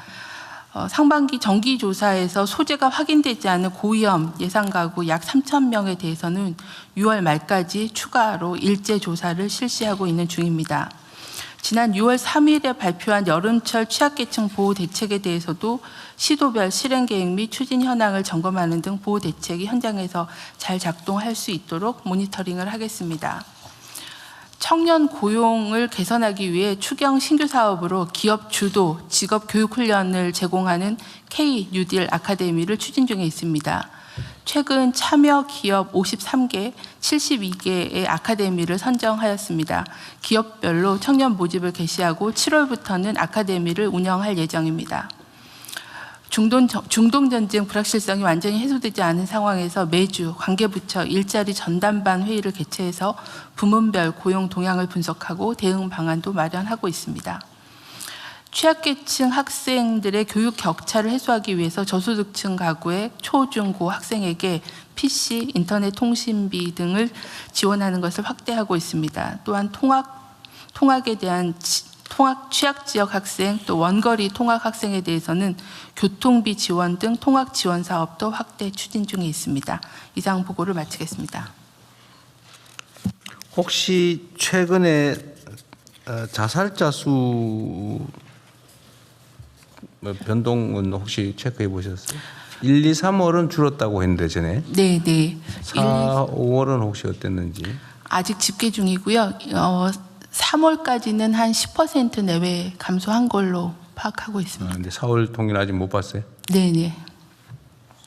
상반기 정기조사에서 소재가 확인되지 않은 고위험 예상가구 약 3천 명에 대해서는 6월 말까지 추가로 일제 조사를 실시하고 있는 중입니다. 지난 6월 3일에 발표한 여름철 취약계층 보호 대책에 대해서도 시도별 실행 계획 및 추진 현황을 점검하는 등 보호 대책이 현장에서 잘 작동할 수 있도록 모니터링을 하겠습니다. 청년 고용을 개선하기 위해 추경 신규 사업으로 기업 주도 직업 교육 훈련을 제공하는 K 뉴딜 아카데미를 추진 중에 있습니다. 최근 참여 기업 53개, 72개의 아카데미를 선정하였습니다. 기업별로 청년 모집을 개시하고 7월부터는 아카데미를 운영할 예정입니다. 중동전쟁 불확실성이 완전히 해소되지 않은 상황에서 매주 관계부처 일자리 전담반 회의를 개최해서 부문별 고용 동향을 분석하고 대응 방안도 마련하고 있습니다. 취약계층 학생들의 교육 격차를 해소하기 위해서 저소득층 가구의 초, 중, 고 학생에게 PC, 인터넷 통신비 등을 지원하는 것을 확대하고 있습니다. 또한 통학에 대한 취약 지역 학생 또 원거리 통학 학생에 대해서는 교통비 지원 등 통학 지원 사업도 확대 추진 중에 있습니다. 이상 보고를 마치겠습니다.
혹시 최근에 자살자 수 변동은 혹시 체크해 보셨어요? 1, 2, 3월은 줄었다고 했는데 전에.
네, 네.
4, 5월은 혹시 어땠는지?
아직 집계 중이고요. 3월까지는 한 10% 내외 감소한 걸로 파악하고 있습니다.
근데 4월 통계는 아직 못 봤어요?
네, 네.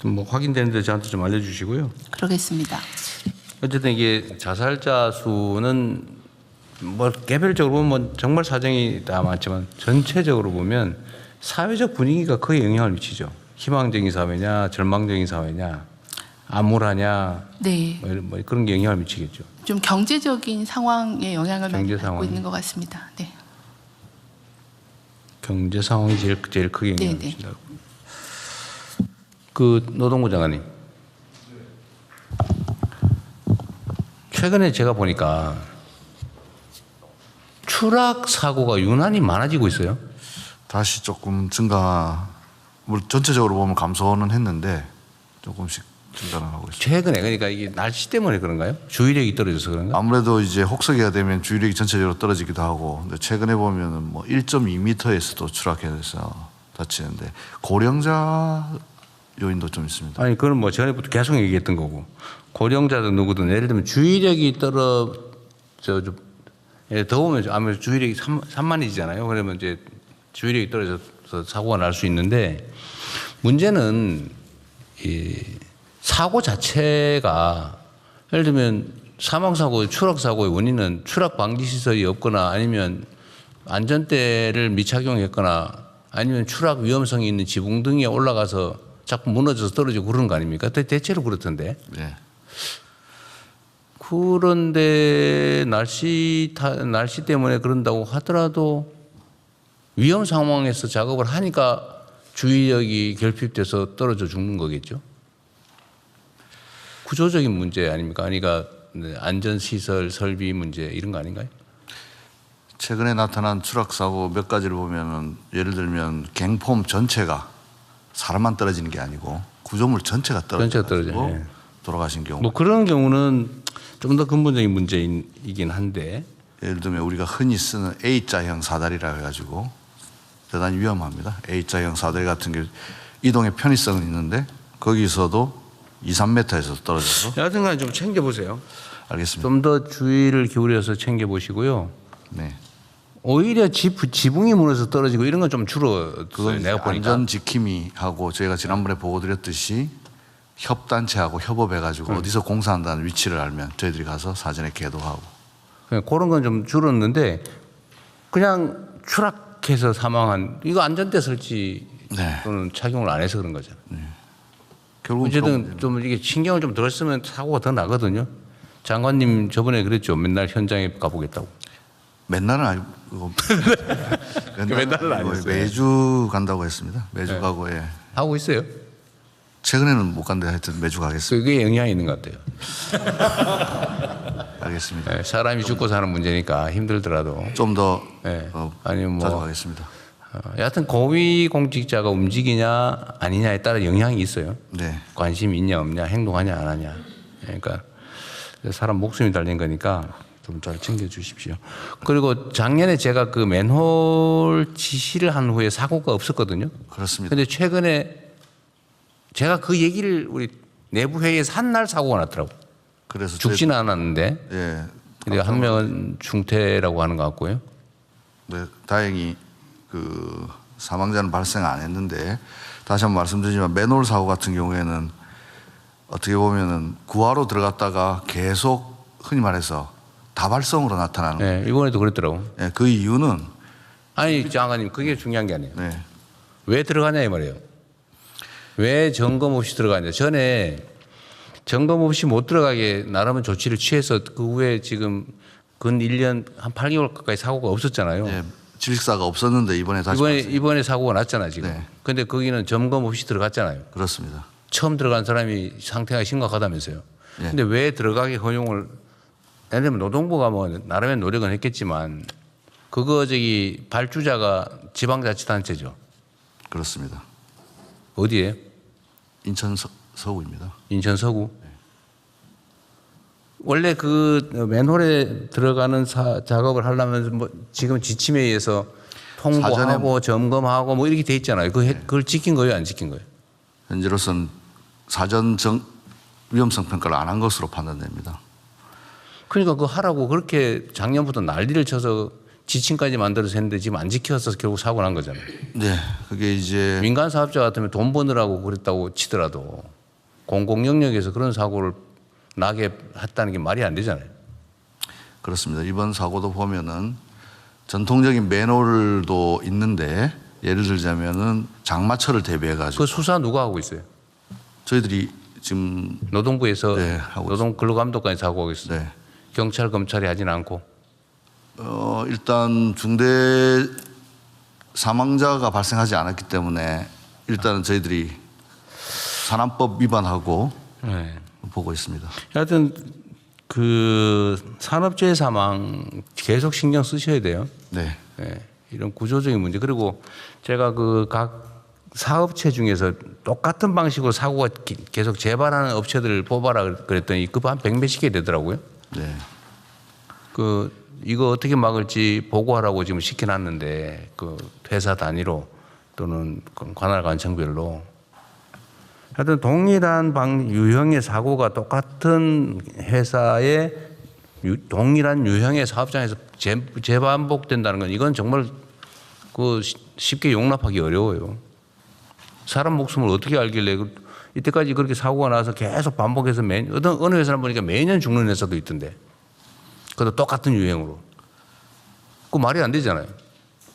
좀 확인되는데 저한테 좀 알려주시고요.
그러겠습니다.
어쨌든 이게 자살자 수는 개별적으로 보면 정말 사정이 다 많지만 전체적으로 보면 사회적 분위기가 크게 영향을 미치죠. 희망적인 사회냐, 절망적인 사회냐, 암울하냐,
네.
그런 게 영향을 미치겠죠.
좀 경제적인 상황에 영향을 많이
경제
받고
상황이.
있는 것 같습니다. 네.
경제 상황이 제일 크게 영향을
네,
미친다고. 그 노동부 장관님. 최근에 제가 보니까 추락 사고가 유난히 많아지고 있어요.
다시 조금 증가, 전체적으로 보면 감소는 했는데 조금씩 증가는 하고 있습니다.
최근에 그러니까 이게 날씨 때문에 그런가요? 주의력이 떨어져서 그런가?
아무래도 이제 혹서기가 되면 주의력이 전체적으로 떨어지기도 하고, 근데 최근에 보면은 1.2m에서도 추락해서 다치는데 고령자 요인도 좀 있습니다.
아니 그건 전에부터 계속 얘기했던 거고, 고령자든 누구든 예를 들면 주의력이 더우면 아무래도 주의력이 산만해지잖아요. 그러면 이제 주의력이 떨어져서 사고가 날 수 있는데, 문제는 이 사고 자체가 예를 들면 사망사고, 추락사고의 원인은 추락 방지 시설이 없거나 아니면 안전대를 미착용했거나 아니면 추락 위험성이 있는 지붕 등에 올라가서 자꾸 무너져서 떨어지고 그런 거 아닙니까? 대체로 그렇던데.
네.
그런데 날씨 때문에 그런다고 하더라도 위험 상황에서 작업을 하니까 주의력이 결핍돼서 떨어져 죽는 거겠죠. 구조적인 문제 아닙니까? 그러니까 안전시설 설비 문제 이런 거 아닌가요?
최근에 나타난 추락 사고 몇 가지를 보면은 예를 들면 갱폼 전체가 사람만 떨어지는 게 아니고 구조물 전체가 떨어지고
예.
돌아가신 경우.
뭐 그런 경우는 좀 더 근본적인 문제이긴 한데
예를 들면 우리가 흔히 쓰는 A자형 사다리라 해가지고 대단히 위험합니다. A자형 사다리 같은 게 이동의 편의성은 있는데 거기서도 2, 3m에서 떨어져서.
여하튼간 좀 챙겨보세요.
알겠습니다.
좀 더 주의를 기울여서 챙겨보시고요.
네.
오히려 지붕이 무너져서 떨어지고 이런 건 좀 줄어들어요.
그건
내가 보니까.
안전 지킴이 하고 저희가 지난번에 보고 드렸듯이 협단체하고 협업해가지고 어디서 공사한다는 위치를 알면 저희들이 가서 사전에 계도하고.
그런 건 좀 줄었는데 그냥 추락해서 사망한 이거 안전대 설치
네.
또는 착용을 안 해서 그런 거죠.
결국은
어쨌든 좀 이게 신경을 좀 덜 쓰면 사고가 더 나거든요. 장관님 저번에 그랬죠. 맨날 현장에 가보겠다고.
맨날은 아니고
맨날은 아니었어요.
매주 간다고 했습니다. 매주
네.
가고 예.
하고 있어요.
최근에는 못 간데 하여튼 매주 가겠습니다.
그게 영향이 있는 것 같아요.
알겠습니다.
네, 사람이 죽고 사는 문제니까 힘들더라도
좀 더
네. 아니면 뭐
자주 가겠습니다.
여하튼 고위 공직자가 움직이냐 아니냐에 따라 영향이 있어요.
네.
관심이 있냐 없냐 행동하냐 안 하냐. 그러니까 사람 목숨이 달린 거니까 좀 잘 챙겨주십시오. 그리고 작년에 제가 그 맨홀 지시를 한 후에 사고가 없었거든요.
그렇습니다.
근데 최근에 제가 그 얘기를 우리 내부 회의에서 한 날 사고가 났더라고.
그래서
죽지는 않았는데.
예.
근데 한 명은 중태라고 하는 것 같고요.
네, 다행히 그 사망자는 발생 안 했는데 다시 한번 말씀드리지만 맨홀 사고 같은 경우에는 어떻게 보면은 구하로 들어갔다가 계속 흔히 말해서 다발성으로 나타나는 거예요.
네, 이번에도 그랬더라고.
네, 그 이유는
아니 장관님 그게 중요한 게 아니에요.
네.
왜 들어가냐 이 말이에요. 왜 점검 없이 들어가냐. 전에 점검 없이 못 들어가게 나름은 조치를 취해서 그 후에 지금 근 1년 한 8개월 가까이 사고가 없었잖아요.
네, 질식사가 없었는데 이번에 다시
이번에 사고가 났잖아 지금.
네.
근데 거기는 점검 없이 들어갔잖아요.
그렇습니다.
처음 들어간 사람이 상태가 심각하다면서요.
네.
근데 왜 들어가게 허용을 예를 들면 노동부가 뭐 나름의 노력은 했겠지만 그거 발주자가 지방자치단체죠.
그렇습니다.
어디에?
인천 서구입니다.
인천 서구. 원래 그 맨홀에 들어가는 작업을 하려면 뭐 지금 지침에 의해서 통보하고 점검하고 뭐 이렇게 돼 있잖아요. 그걸 지킨 거예요, 안 지킨 거예요?
현재로서는 사전 위험성 평가를 안 한 것으로 판단됩니다.
그러니까 그거 하라고 그렇게 작년부터 난리를 쳐서 지침까지 만들어서 했는데 지금 안 지켜서 결국 사고 난 거잖아요.
네, 그게 이제
민간 사업자 같으면 돈 버느라고 그랬다고 치더라도 공공 영역에서 그런 사고를 나게 했다는 게 말이 안 되잖아요.
그렇습니다. 이번 사고도 보면은 전통적인 맨홀도 있는데 예를 들자면은 장마철을 대비해 가지고
그 수사 누가 하고 있어요?
저희들이 지금
노동부에서
네, 하고
노동 근로감독관이 사고하고 있어요.
네.
경찰 검찰이 하지는 않고.
일단 중대 사망자가 발생하지 않았기 때문에 일단은 저희들이 산안법 위반하고
네.
보고 있습니다.
하여튼 그 산업재해 사망 계속 신경 쓰셔야 돼요.
네.
네. 이런 구조적인 문제. 그리고 제가 그 각 사업체 중에서 똑같은 방식으로 사고가 계속 재발하는 업체들을 뽑아라 그랬더니 그 한 100몇십 개 되더라고요.
네.
이거 어떻게 막을지 보고하라고 지금 시켜놨는데 그 회사 단위로 또는 관할 관청별로 하여튼 동일한 유형의 사고가 똑같은 회사의 동일한 유형의 사업장에서 재반복된다는 건 이건 정말 그 쉽게 용납하기 어려워요. 사람 목숨을 어떻게 알길래 이때까지 그렇게 사고가 나서 계속 반복해서 어느 회사는 보니까 매년 죽는 회사도 있던데. 그것도 똑같은 유형으로. 그 말이 안 되잖아요.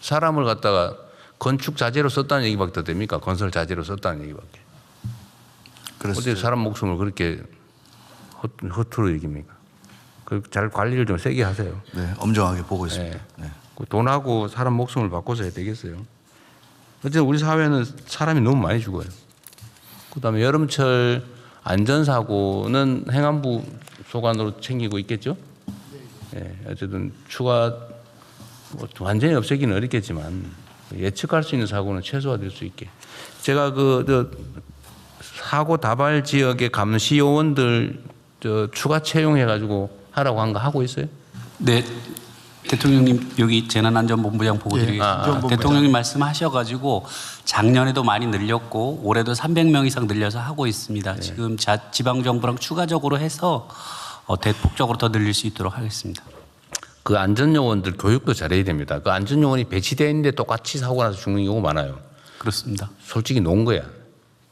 사람을 갖다가 건축 자재로 썼다는 얘기밖에 더 됩니까? 건설 자재로 썼다는 얘기밖에. 어떻게 사람 목숨을 그렇게 허투루 얘기입니까? 잘 관리를 좀 세게 하세요.
네, 엄정하게 보고 있습니다.
네. 돈하고 사람 목숨을 바꿔서 해야 되겠어요. 어쨌든 우리 사회는 사람이 너무 많이 죽어요. 그다음에 여름철 안전사고는 행안부 소관으로 챙기고 있겠죠? 네, 어쨌든 추가 완전히 없애기는 어렵겠지만 예측할 수 있는 사고는 최소화될 수 있게. 제가 사고 다발 지역의 감시 요원들 추가 채용해가지고 하라고 한 거 하고 있어요?
네. 대통령님 여기 재난안전본부장 보고 드리겠습니다. 대통령님 말씀하셔가지고 작년에도 많이 늘렸고 올해도 300명 이상 늘려서 하고 있습니다. 지금 지방정부랑 추가적으로 해서 대폭적으로 더 늘릴 수 있도록 하겠습니다.
그 안전요원들 교육도 잘해야 됩니다. 그 안전요원이 배치되어 있는데 똑같이 사고 나서 죽는 경우 많아요.
그렇습니다.
솔직히 놓은 거야.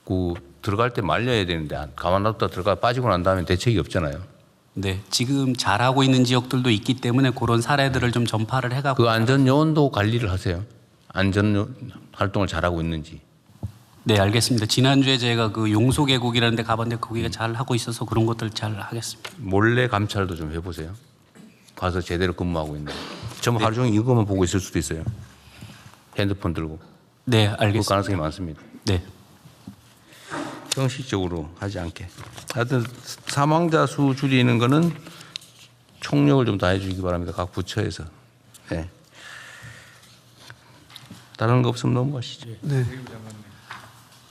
그 들어갈 때 말려야 되는데 가만 놔뒀다 들어가 빠지고 난 다음에 대책이 없잖아요.
네, 지금 잘하고 있는 지역들도 있기 때문에 그런 사례들을 좀 전파를 해가고.
그 안전요원도 관리를 하세요. 안전 활동을 잘하고 있는지.
네, 알겠습니다. 지난주에 제가 그 용소계곡이라는 데 가봤는데 거기가 잘 하고 있어서 그런 것들 잘 하겠습니다.
몰래 감찰도 좀 해보세요. 가서 제대로 근무하고 있는. 전부 하루 종일 이거만 보고 있을 수도 있어요. 핸드폰 들고.
네, 알겠습니다.
그 가능성이 많습니다.
네.
형식적으로 하지 않게. 하여튼 사망자 수 줄이는 거는 총력을 좀 다해 주시기 바랍니다. 각 부처에서. 네. 다른 거 없으면 넘어가시죠.
네.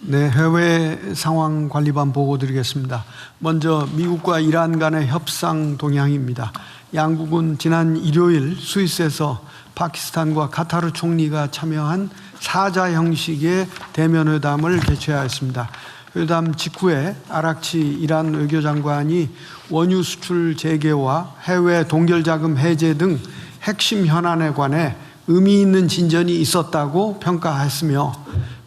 네, 해외 상황 관리반 보고 드리겠습니다. 먼저 미국과 이란 간의 협상 동향입니다. 양국은 지난 일요일 스위스에서 파키스탄과 카타르 총리가 참여한 사자 형식의 대면회담을 개최하였습니다. 회담 직후에 아락치 이란 외교장관이 원유 수출 재개와 해외 동결자금 해제 등 핵심 현안에 관해 의미 있는 진전이 있었다고 평가했으며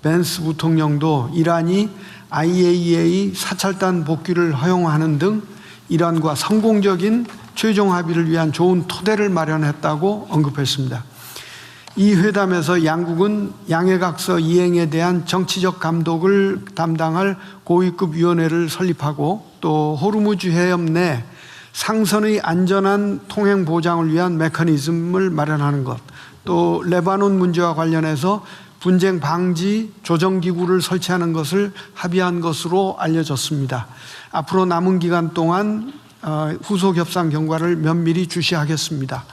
벤스 부통령도 이란이 IAEA 사찰단 복귀를 허용하는 등 이란과 성공적인 최종 합의를 위한 좋은 토대를 마련했다고 언급했습니다. 이 회담에서 양국은 양해각서 이행에 대한 정치적 감독을 담당할 고위급 위원회를 설립하고 또 호르무즈 해협 내 상선의 안전한 통행 보장을 위한 메커니즘을 마련하는 것, 또 레바논 문제와 관련해서 분쟁 방지 조정기구를 설치하는 것을 합의한 것으로 알려졌습니다. 앞으로 남은 기간 동안 후속 협상 경과를 면밀히 주시하겠습니다.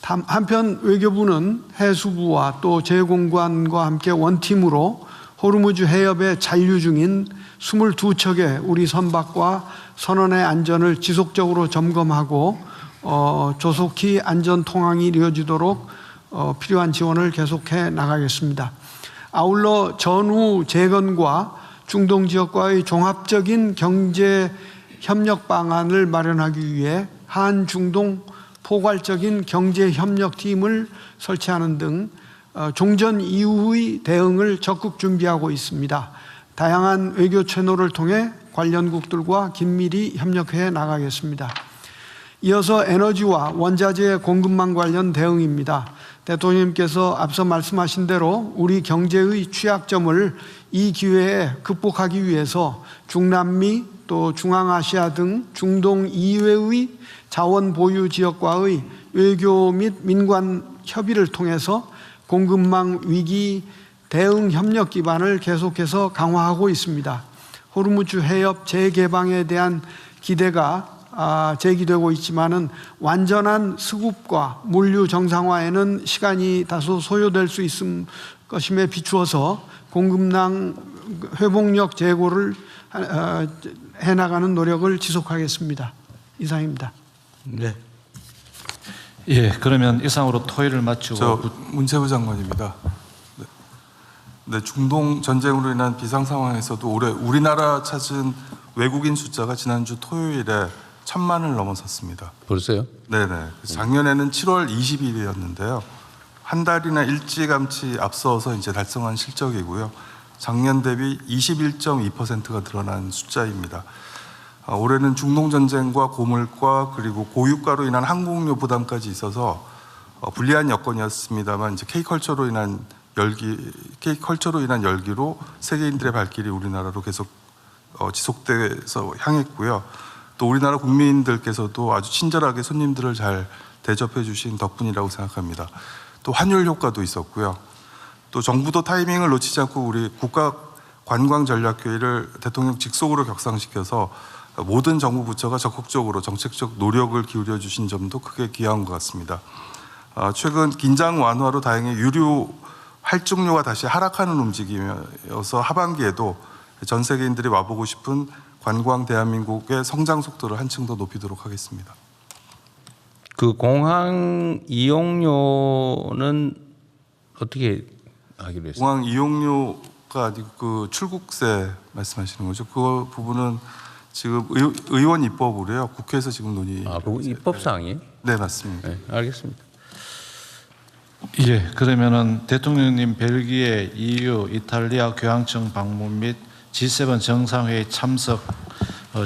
한편 외교부는 해수부와 또 재공관과 함께 원팀으로 호르무즈 해협에 잔류 중인 22척의 우리 선박과 선원의 안전을 지속적으로 점검하고 조속히 안전 통항이 이루어지도록 필요한 지원을 계속해 나가겠습니다. 아울러 전후 재건과 중동 지역과의 종합적인 경제 협력 방안을 마련하기 위해 한중동 포괄적인 경제협력팀을 설치하는 등 종전 이후의 대응을 적극 준비하고 있습니다. 다양한 외교 채널을 통해 관련국들과 긴밀히 협력해 나가겠습니다. 이어서 에너지와 원자재 공급망 관련 대응입니다. 대통령님께서 앞서 말씀하신 대로 우리 경제의 취약점을 이 기회에 극복하기 위해서 중남미 또 중앙아시아 등 중동 이외의 자원 보유 지역과의 외교 및 민관 협의를 통해서 공급망 위기 대응 협력 기반을 계속해서 강화하고 있습니다. 호르무즈 해협 재개방에 대한 기대가 제기되고 있지만은 완전한 수급과 물류 정상화에는 시간이 다소 소요될 수 있을 것임에 비추어서 공급망 회복력 제고를 해나가는 노력을 지속하겠습니다. 이상입니다.
네. 예, 그러면 이상으로 토의를 마치고
문체부 장관입니다. 네, 중동 전쟁으로 인한 비상 상황에서도 올해 우리나라 찾은 외국인 숫자가 지난주 토요일에 1,000만을 넘어섰습니다.
벌써요?
네네. 작년에는 7월 20일이었는데요. 한 달이나 일찌감치 앞서서 이제 달성한 실적이고요. 작년 대비 21.2%가 늘어난 숫자입니다. 올해는 중동 전쟁과 고물가 그리고 고유가로 인한 항공료 부담까지 있어서 불리한 여건이었습니다만 이제 K컬처로 인한 열기로 세계인들의 발길이 우리나라로 계속 지속돼서 향했고요. 또 우리나라 국민들께서도 아주 친절하게 손님들을 잘 대접해 주신 덕분이라고 생각합니다. 또 환율 효과도 있었고요. 또 정부도 타이밍을 놓치지 않고 우리 국가 관광 전략회의를 대통령 직속으로 격상시켜서 모든 정부 부처가 적극적으로 정책적 노력을 기울여 주신 점도 크게 기여한 것 같습니다. 최근 긴장 완화로 다행히 유류 할증료가 다시 하락하는 움직임이어서 하반기에도 전 세계인들이 와보고 싶은 관광 대한민국의 성장 속도를 한층 더 높이도록 하겠습니다.
그 공항 이용료는 어떻게 하기로 했어요?
공항 이용료가 아니고 그 출국세 말씀하시는 거죠? 그 부분은 지금 의원 입법으로요. 국회에서 지금 논의.
그 입법 사항이에요?
네, 맞습니다.
네, 알겠습니다.
예, 그러면은 대통령님 벨기에, EU, 이탈리아 교황청 방문 및 G7 정상회의 참석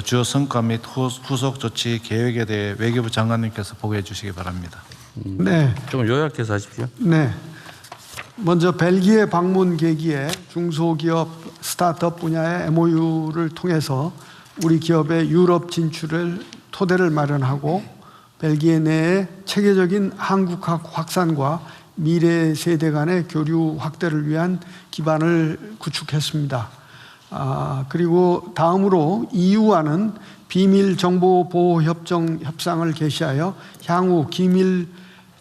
주요 성과 및 후속 조치 계획에 대해 외교부 장관님께서 보고해 주시기 바랍니다.
네.
좀 요약해서 하십시오.
네. 먼저 벨기에 방문 계기에 중소기업 스타트업 분야의 MOU를 통해서 우리 기업의 유럽 진출을 토대를 마련하고 벨기에 내에 체계적인 한국학 확산과 미래 세대 간의 교류 확대를 위한 기반을 구축했습니다. 그리고 다음으로 EU와는 비밀 정보 보호 협상을 개시하여 향후 기밀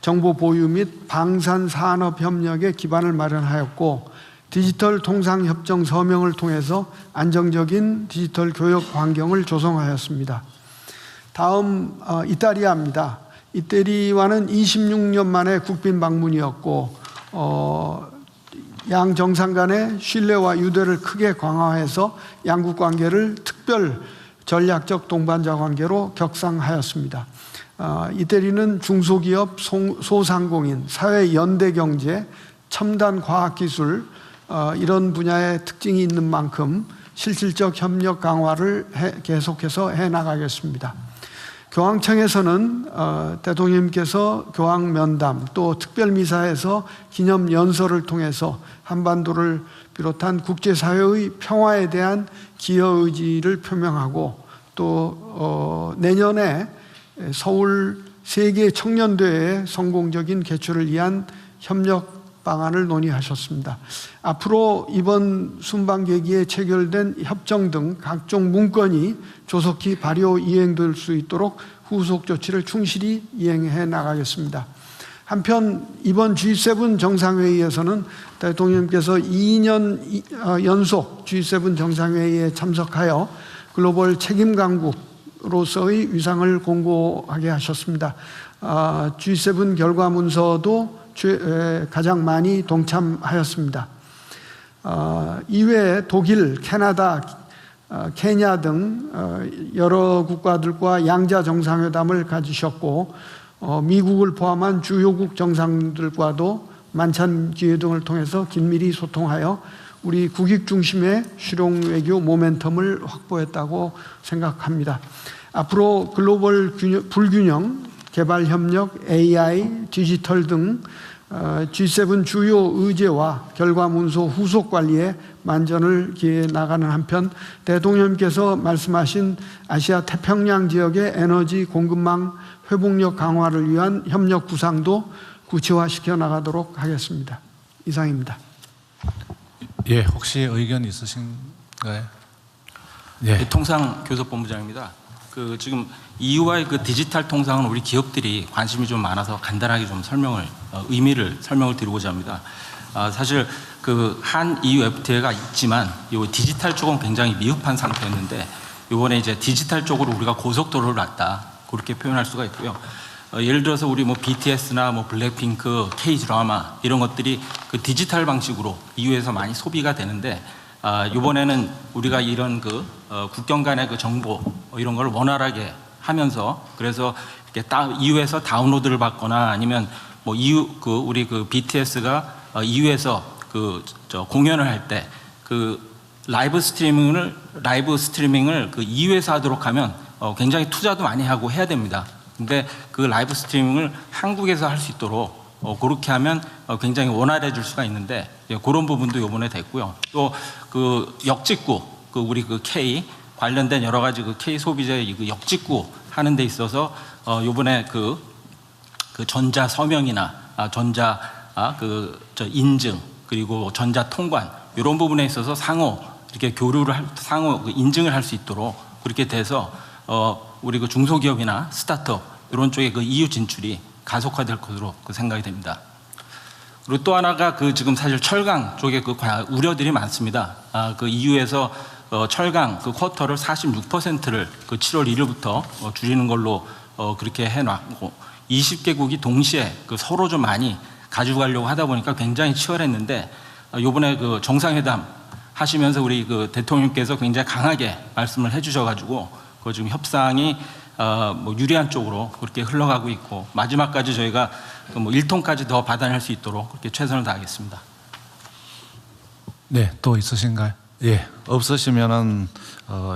정보 보유 및 방산 산업 협력의 기반을 마련하였고 디지털 통상 협정 서명을 통해서 안정적인 디지털 교역 환경을 조성하였습니다. 다음 이탈리아입니다. 이태리와는 26년 만에 국빈 방문이었고 양 정상 간의 신뢰와 유대를 크게 강화해서 양국 관계를 특별 전략적 동반자 관계로 격상하였습니다. 이태리는 중소기업, 소상공인, 사회 연대 경제, 첨단 과학기술 이런 분야의 특징이 있는 만큼 실질적 협력 강화를 계속해서 해나가겠습니다. 교황청에서는 대통령님께서 교황 면담 또 특별미사에서 기념 연설을 통해서 한반도를 비롯한 국제사회의 평화에 대한 기여 의지를 표명하고 또 내년에 서울 세계 청년대회의 성공적인 개최를 위한 협력 방안을 논의하셨습니다. 앞으로 이번 순방 계기에 체결된 협정 등 각종 문건이 조속히 발효 이행될 수 있도록 후속 조치를 충실히 이행해 나가겠습니다. 한편 이번 G7 정상회의에서는 대통령께서 2년 연속 G7 정상회의에 참석하여 글로벌 책임 강국으로서의 위상을 공고하게 하셨습니다. G7 결과 문서도 가장 많이 동참하였습니다. 이외에 독일, 캐나다, 케냐 등 여러 국가들과 양자 정상회담을 가지셨고 미국을 포함한 주요국 정상들과도 만찬 기회 등을 통해서 긴밀히 소통하여 우리 국익 중심의 실용 외교 모멘텀을 확보했다고 생각합니다. 앞으로 글로벌 불균형, 개발협력, AI, 디지털 등 G7 주요 의제와 결과문서 후속 관리에 만전을 기해 나가는 한편 대통령님께서 말씀하신 아시아 태평양 지역의 에너지 공급망 회복력 강화를 위한 협력 구상도 구체화시켜 나가도록 하겠습니다. 이상입니다.
예, 혹시 의견 있으신가요?
예. 통상교섭본부장입니다. 지금 EU와의 디지털 통상은 우리 기업들이 관심이 좀 많아서 간단하게 좀 설명을 드리고자 합니다. 사실 한 EU FTA가 있지만 이 디지털 쪽은 굉장히 미흡한 상태였는데 이번에 이제 디지털 쪽으로 우리가 고속도로를 놨다 그렇게 표현할 수가 있고요. 예를 들어서 우리 BTS나 블랙핑크, K 드라마 이런 것들이 디지털 방식으로 EU에서 많이 소비가 되는데 이번에는 우리가 이런 국경 간의 정보 이런 걸 원활하게 하면서 그래서 이렇게 EU에서 다운로드를 받거나 아니면 우리 BTS가 EU에서 공연을 할 때 라이브 스트리밍을 EU에서 하도록 하면 굉장히 투자도 많이 하고 해야 됩니다. 근데 라이브 스트리밍을 한국에서 할 수 있도록 그렇게 하면 굉장히 원활해질 수가 있는데 그런 부분도 이번에 됐고요. 또 역직구 우리 K 관련된 여러 가지 K 소비자의 역직구 하는 데 있어서 이번에 전자 서명이나 전자 인증 그리고 전자 통관 이런 부분에 있어서 상호 이렇게 상호 인증을 할 수 있도록 그렇게 돼서 우리 중소기업이나 스타트업 이런 쪽에 EU 진출이 가속화될 것으로 그 생각이 됩니다. 그리고 또 하나가 그 지금 사실 철강 쪽에 그 우려들이 많습니다. 그 EU에서 철강 그 쿼터를 46%를 그 7월 1일부터 줄이는 걸로 그렇게 해놨고 20개국이 동시에 그 서로 좀 많이 가져가려고 하다 보니까 굉장히 치열했는데 이번에 그 정상회담 하시면서 우리 그 대통령께서 굉장히 강하게 말씀을 해주셔가지고 그 지금 협상이 뭐 유리한 쪽으로 그렇게 흘러가고 있고 마지막까지 저희가 뭐 1톤까지 더 받아낼 수 있도록 그렇게 최선을 다하겠습니다.
네, 또 있으신가요? 예, 없으시면은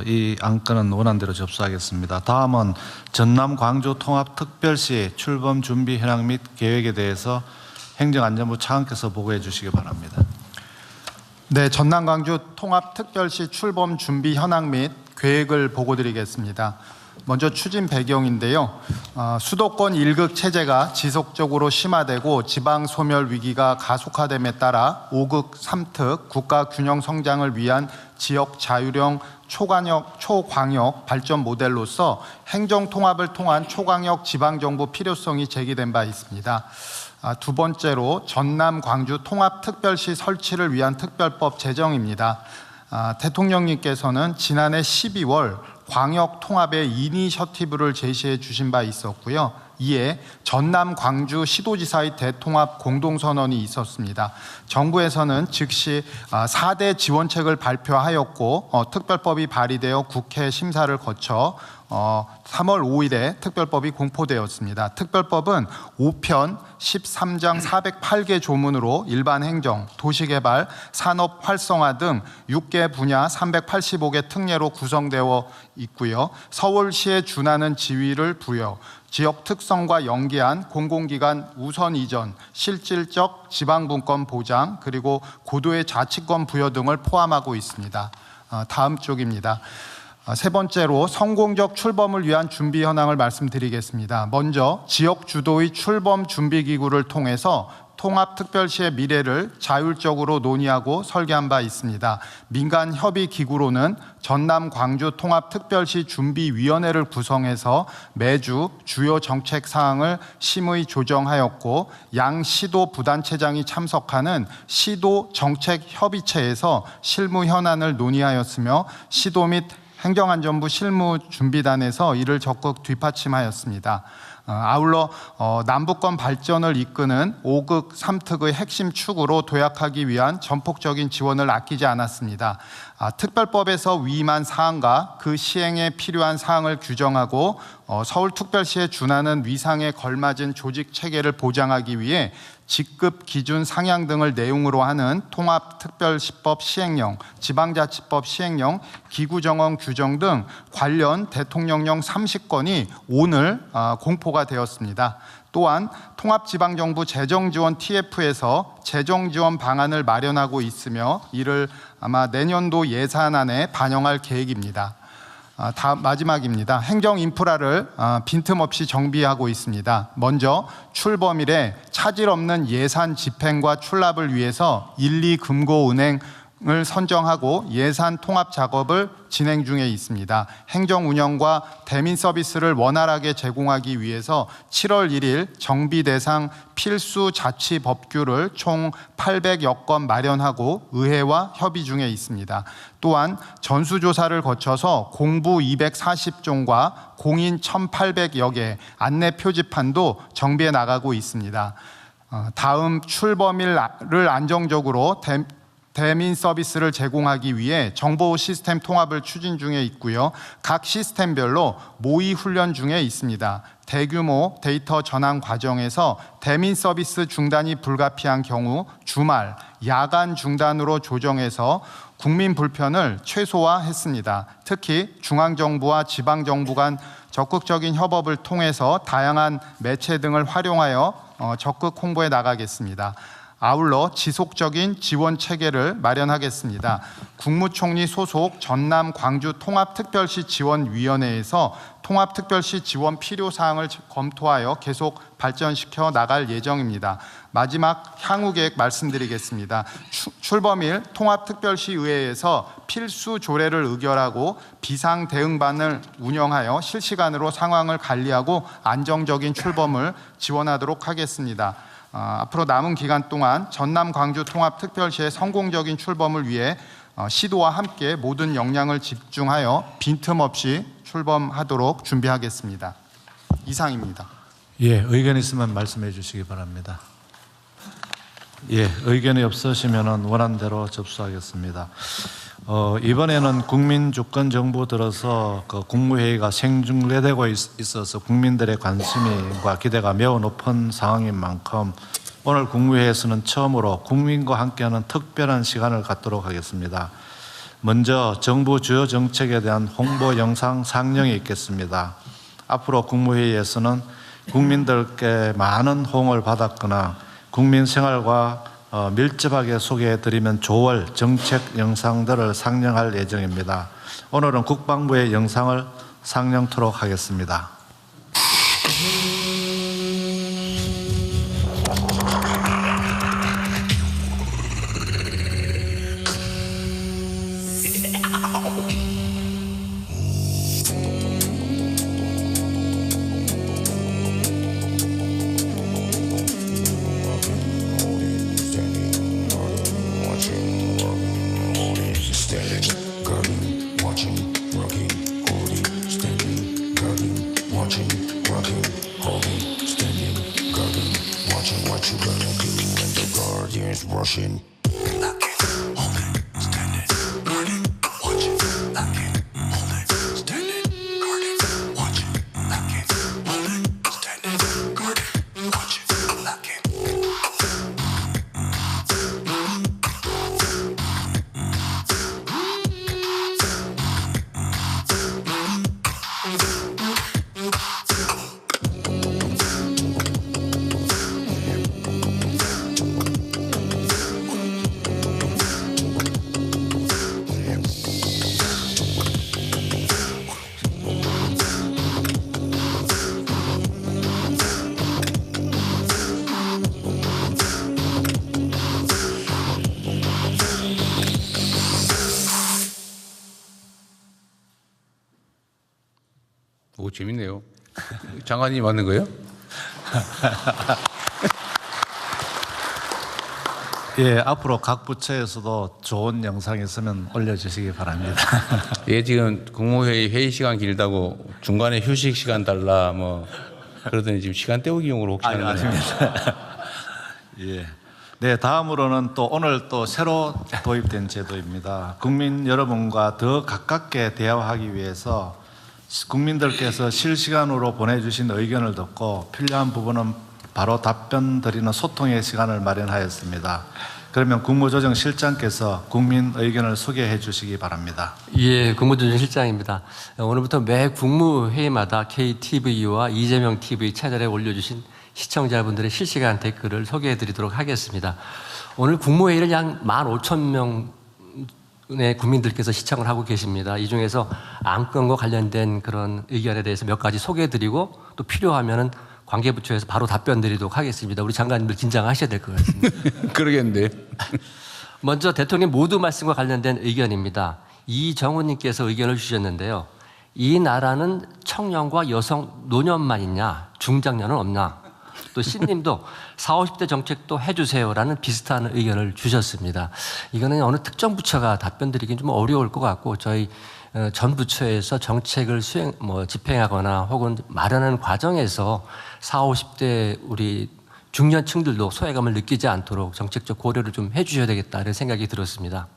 이 안건은 원안대로 접수하겠습니다. 다음은 전남 광주 통합 특별시 출범 준비 현황 및 계획에 대해서 행정안전부 차관께서 보고해 주시기 바랍니다.
네, 전남 광주 통합 특별시 출범 준비 현황 및 계획을 보고드리겠습니다. 먼저 추진 배경인데요. 수도권 1극 체제가 지속적으로 심화되고 지방 소멸 위기가 가속화됨에 따라 5극 3특 국가 균형 성장을 위한 지역 자율형 초광역 발전 모델로서 행정 통합을 통한 초광역 지방정부 필요성이 제기된 바 있습니다. 두 번째로 전남 광주 통합특별시 설치를 위한 특별법 제정입니다. 대통령님께서는 지난해 12월 광역 통합의 이니셔티브를 제시해 주신 바 있었고요. 이에 전남 광주 시도지사의 대통합 공동선언이 있었습니다. 정부에서는 즉시 4대 지원책을 발표하였고 특별법이 발의되어 국회 심사를 거쳐 3월 5일에 특별법이 공포되었습니다. 특별법은 5편 13장 408개 조문으로 일반 행정, 도시개발, 산업 활성화 등 6개 분야 385개 특례로 구성되어 있고요. 서울시에 준하는 지위를 부여, 지역 특성과 연계한 공공기관 우선 이전, 실질적 지방분권 보장, 그리고 고도의 자치권 부여 등을 포함하고 있습니다. 다음 쪽입니다. 세 번째로 성공적 출범을 위한 준비 현황을 말씀드리겠습니다. 먼저 지역 주도의 출범 준비기구를 통해서 통합특별시의 미래를 자율적으로 논의하고 설계한 바 있습니다. 민간 협의기구로는 전남 광주 통합특별시 준비위원회를 구성해서 매주 주요 정책 사항을 심의 조정하였고 양 시도 부단체장이 참석하는 시도 정책협의체에서 실무 현안을 논의하였으며 시도 및 행정안전부 실무준비단에서 이를 적극 뒷받침하였습니다. 아울러 남북권 발전을 이끄는 5극 3특의 핵심 축으로 도약하기 위한 전폭적인 지원을 아끼지 않았습니다. 특별법에서 위임한 사항과 그 시행에 필요한 사항을 규정하고 서울특별시에 준하는 위상에 걸맞은 조직 체계를 보장하기 위해 직급 기준 상향 등을 내용으로 하는 통합특별시법 시행령, 지방자치법 시행령, 기구정원 규정 등 관련 대통령령 30건이 오늘 공포가 되었습니다. 또한 통합지방정부 재정지원 TF에서 재정지원 방안을 마련하고 있으며 이를 아마 내년도 예산안에 반영할 계획입니다. 마지막입니다. 행정 인프라를 빈틈없이 정비하고 있습니다. 먼저 출범일에 차질 없는 예산 집행과 출납을 위해서 1,2금고은행을 선정하고 예산 통합 작업을 진행 중에 있습니다. 행정 운영과 대민 서비스를 원활하게 제공하기 위해서 7월 1일 정비 대상 필수 자치 법규를 총 800여 건 마련하고 의회와 협의 중에 있습니다. 또한 전수조사를 거쳐서 공부 240종과 공인 1,800여 개 안내 표지판도 정비해 나가고 있습니다. 다음 출범일을 안정적으로 대민 서비스를 제공하기 위해 정보 시스템 통합을 추진 중에 있고요. 각 시스템별로 모의 훈련 중에 있습니다. 대규모 데이터 전환 과정에서 대민 서비스 중단이 불가피한 경우 주말, 야간 중단으로 조정해서 국민 불편을 최소화했습니다. 특히 중앙정부와 지방정부 간 적극적인 협업을 통해서 다양한 매체 등을 활용하여 적극 홍보해 나가겠습니다. 아울러 지속적인 지원 체계를 마련하겠습니다. 국무총리 소속 전남 광주 통합특별시 지원위원회에서 통합특별시 지원 필요사항을 검토하여 계속 발전시켜 나갈 예정입니다. 마지막 향후 계획 말씀드리겠습니다. 출범일 통합특별시의회에서 필수 조례를 의결하고 비상대응반을 운영하여 실시간으로 상황을 관리하고 안정적인 출범을 지원하도록 하겠습니다. 앞으로 남은 기간 동안 전남 광주 통합특별시의 성공적인 출범을 위해 시도와 함께 모든 역량을 집중하여 빈틈없이 출범하도록 준비하겠습니다. 이상입니다.
예, 의견 있으면 말씀해 주시기 바랍니다. 예, 의견이 없으시면 원안대로 접수하겠습니다. 이번에는 국민주권정부 들어서 그 국무회의가 생중계되고 있어서 국민들의 관심과 기대가 매우 높은 상황인 만큼 오늘 국무회의에서는 처음으로 국민과 함께하는 특별한 시간을 갖도록 하겠습니다. 먼저 정부 주요 정책에 대한 홍보 영상 상영이 있겠습니다. 앞으로 국무회의에서는 국민들께 많은 호응을 받았거나 국민 생활과 밀접하게 소개해드리면 좋을 정책 영상들을 상영할 예정입니다. 오늘은 국방부의 영상을 상영토록 하겠습니다.
오, 재밌네요. 장관님이 만든 거예요?
예, 앞으로 각 부처에서도 좋은 영상이 있으면 올려주시기 바랍니다.
예, 지금 국무회의 회의 시간 길다고 중간에 휴식 시간 달라 뭐 그러더니 지금 시간 때우기용으로 혹시 하는 거예요?
아닙니다. 예. 네, 다음으로는 또 오늘 또 새로 도입된 제도입니다. 국민 여러분과 더 가깝게 대화하기 위해서 국민들께서 실시간으로 보내주신 의견을 듣고 필요한 부분은 바로 답변 드리는 소통의 시간을 마련하였습니다. 그러면 국무조정실장께서 국민 의견을 소개해 주시기 바랍니다.
예, 국무조정실장입니다. 오늘부터 매 국무회의마다 KTV와 이재명 TV 채널에 올려주신 시청자분들의 실시간 댓글을 소개해 드리도록 하겠습니다. 오늘 국무회의를 약 15,000명 의 국민들께서 시청을 하고 계십니다. 이 중에서 안건과 관련된 그런 의견에 대해서 몇 가지 소개해 드리고 또 필요하면은 관계부처에서 바로 답변 드리도록 하겠습니다. 우리 장관님들 긴장하셔야 될 것 같습니다.
그러겠는데.
먼저 대통령 모두 말씀과 관련된 의견입니다. 이정훈님께서 의견을 주셨는데요. 이 나라는 청년과 여성 노년만 있냐? 중장년은 없냐? 또 신님도 40, 50대 정책도 해주세요라는 비슷한 의견을 주셨습니다. 이거는 어느 특정 부처가 답변 드리긴 좀 어려울 것 같고 저희 전 부처에서 정책을 집행하거나 혹은 마련하는 과정에서 40, 50대 우리 중년층들도 소외감을 느끼지 않도록 정책적 고려를 좀 해주셔야 되겠다는 생각이 들었습니다.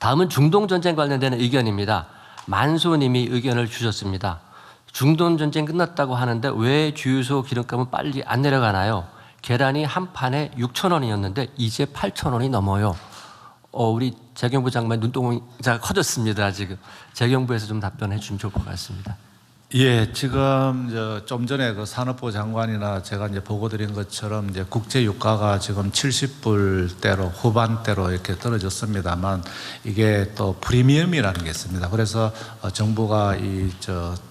다음은 중동전쟁 관련된 의견입니다. 만소님이 의견을 주셨습니다. 중동전쟁 끝났다고 하는데 왜 주유소 기름값은 빨리 안 내려가나요? 계란이 한 판에 6,000원이었는데 이제 8,000원이 넘어요. 우리 재경부 장관 눈동자가 커졌습니다. 지금 재경부에서 좀 답변해 주시면 좋을 것 같습니다.
예, 지금 좀 전에 그 산업부 장관이나 제가 이제 보고 드린 것처럼 이제 국제 유가가 지금 70불대로 후반대로 이렇게 떨어졌습니다만 이게 또 프리미엄이라는 게 있습니다. 그래서 정부가 이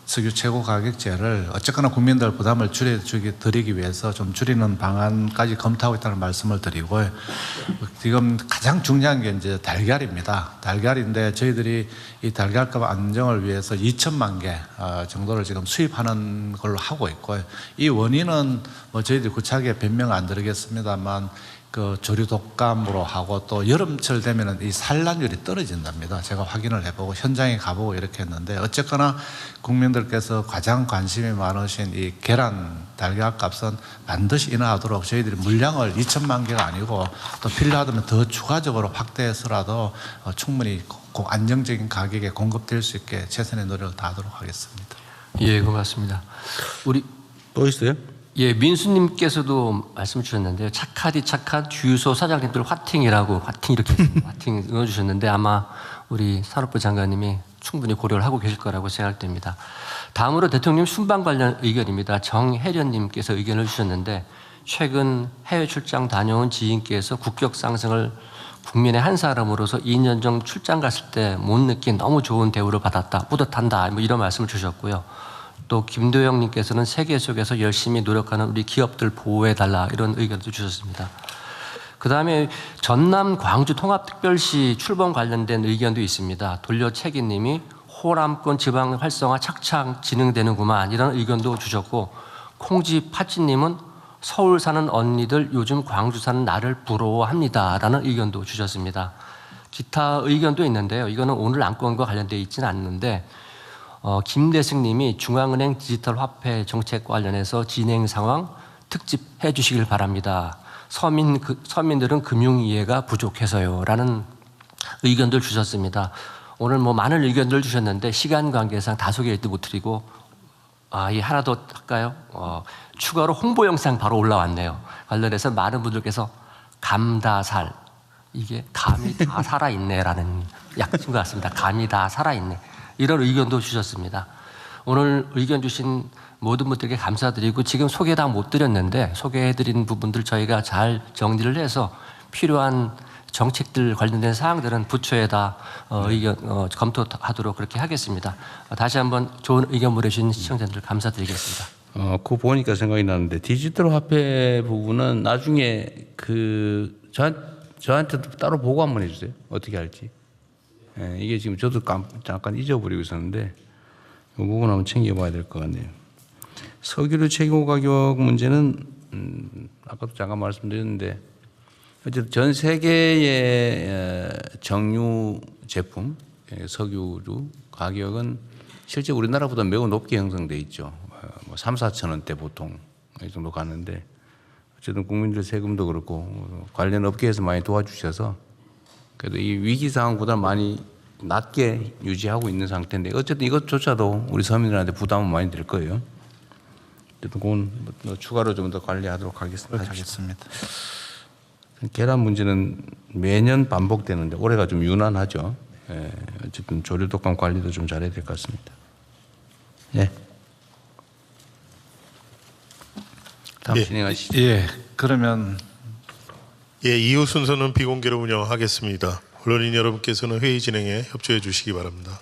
석유 최고 가격제를 어쨌거나 국민들 부담을 드리기 위해서 좀 줄이는 방안까지 검토하고 있다는 말씀을 드리고요. 지금 가장 중요한 게 이제 달걀입니다. 달걀인데 저희들이 이 달걀값 안정을 위해서 2천만 개 정도를 지금 수입하는 걸로 하고 있고요. 이 원인은 뭐 저희들이 구차하게 변명 안 드리겠습니다만 그 조류 독감으로 하고 또 여름철 되면은 이 산란율이 떨어진답니다. 제가 확인을 해보고 현장에 가보고 이렇게 했는데 어쨌거나 국민들께서 가장 관심이 많으신 이 계란 달걀 값은 반드시 인하하도록 저희들이 물량을 2천만 개가 아니고 또 필요하다면 더 추가적으로 확대해서라도 충분히 안정적인 가격에 공급될 수 있게 최선의 노력을 다하도록 하겠습니다.
예, 고맙습니다. 우리
또 있어요?
예, 민수님께서도 말씀 주셨는데요. 착하디 착한 주유소 사장님들 화팅이라고 화팅 이렇게 화팅 넣어주셨는데 아마 우리 산업부 장관님이 충분히 고려를 하고 계실 거라고 생각됩니다. 다음으로 대통령 순방 관련 의견입니다. 정혜련님께서 의견을 주셨는데 최근 해외 출장 다녀온 지인께서 국격 상승을 국민의 한 사람으로서 2년 전 출장 갔을 때 못 느낀 너무 좋은 대우를 받았다, 뿌듯한다, 뭐 이런 말씀을 주셨고요. 또 김도영님께서는 세계 속에서 열심히 노력하는 우리 기업들 보호해달라 이런 의견도 주셨습니다. 그 다음에 전남 광주 통합특별시 출범 관련된 의견도 있습니다. 돌려채기님이 호남권 지방 활성화 착착 진행되는구만 이런 의견도 주셨고, 콩지파찌님은 서울 사는 언니들 요즘 광주 사는 나를 부러워합니다 라는 의견도 주셨습니다. 기타 의견도 있는데요. 이거는 오늘 안건과 관련되어 있지는 않는데 김대승 님이 중앙은행 디지털 화폐 정책 관련해서 진행 상황 특집해 주시길 바랍니다. 서민들은 금융 이해가 부족해서요 라는 의견들 주셨습니다. 오늘 뭐 많은 의견들 주셨는데 시간 관계상 다 소개해도 못 드리고 이 하나 더 할까요? 추가로 홍보 영상 바로 올라왔네요. 관련해서 많은 분들께서 감다살, 이게 감이 다 살아있네라는 약인 것 같습니다. 감이 다 살아있네. 이런 의견도 주셨습니다. 오늘 의견 주신 모든 분들께 감사드리고 지금 소개 다 못 드렸는데 소개해드린 부분들 저희가 잘 정리를 해서 필요한 정책들 관련된 사항들은 부처에다 의견 검토하도록 그렇게 하겠습니다. 다시 한번 좋은 의견 보내주신 시청자들 감사드리겠습니다.
그거 보니까 생각이 나는데 디지털 화폐 부분은 나중에 저한테도 따로 보고 한번 해주세요. 어떻게 할지. 예, 이게 지금 저도 잠깐 잊어버리고 있었는데 이 부분 한번 챙겨봐야 될 것 같네요. 석유류 최고 가격 문제는 아까도 잠깐 말씀드렸는데 어쨌든 전 세계의 정유 제품 석유류 가격은 실제 우리나라보다 매우 높게 형성돼 있죠. 뭐 3, 4천 원대 보통 이 정도 가는데 어쨌든 국민들 세금도 그렇고 관련 업계에서 많이 도와주셔서 그래도 이 위기 상황보다 많이 낮게 유지하고 있는 상태인데 어쨌든 이것조차도 우리 서민들한테 부담은 많이 될 거예요. 어쨌든 그건 추가로 좀 더 관리하도록 하겠습니다. 계란 문제는 매년 반복되는데 올해가 좀 유난하죠. 예, 어쨌든 조류 독감 관리도 좀 잘해야 될 것 같습니다. 예. 다음 진행하시죠.
예, 그러면
이후 순서는 비공개로 운영하겠습니다. 언론인 여러분께서는 회의 진행에 협조해 주시기 바랍니다.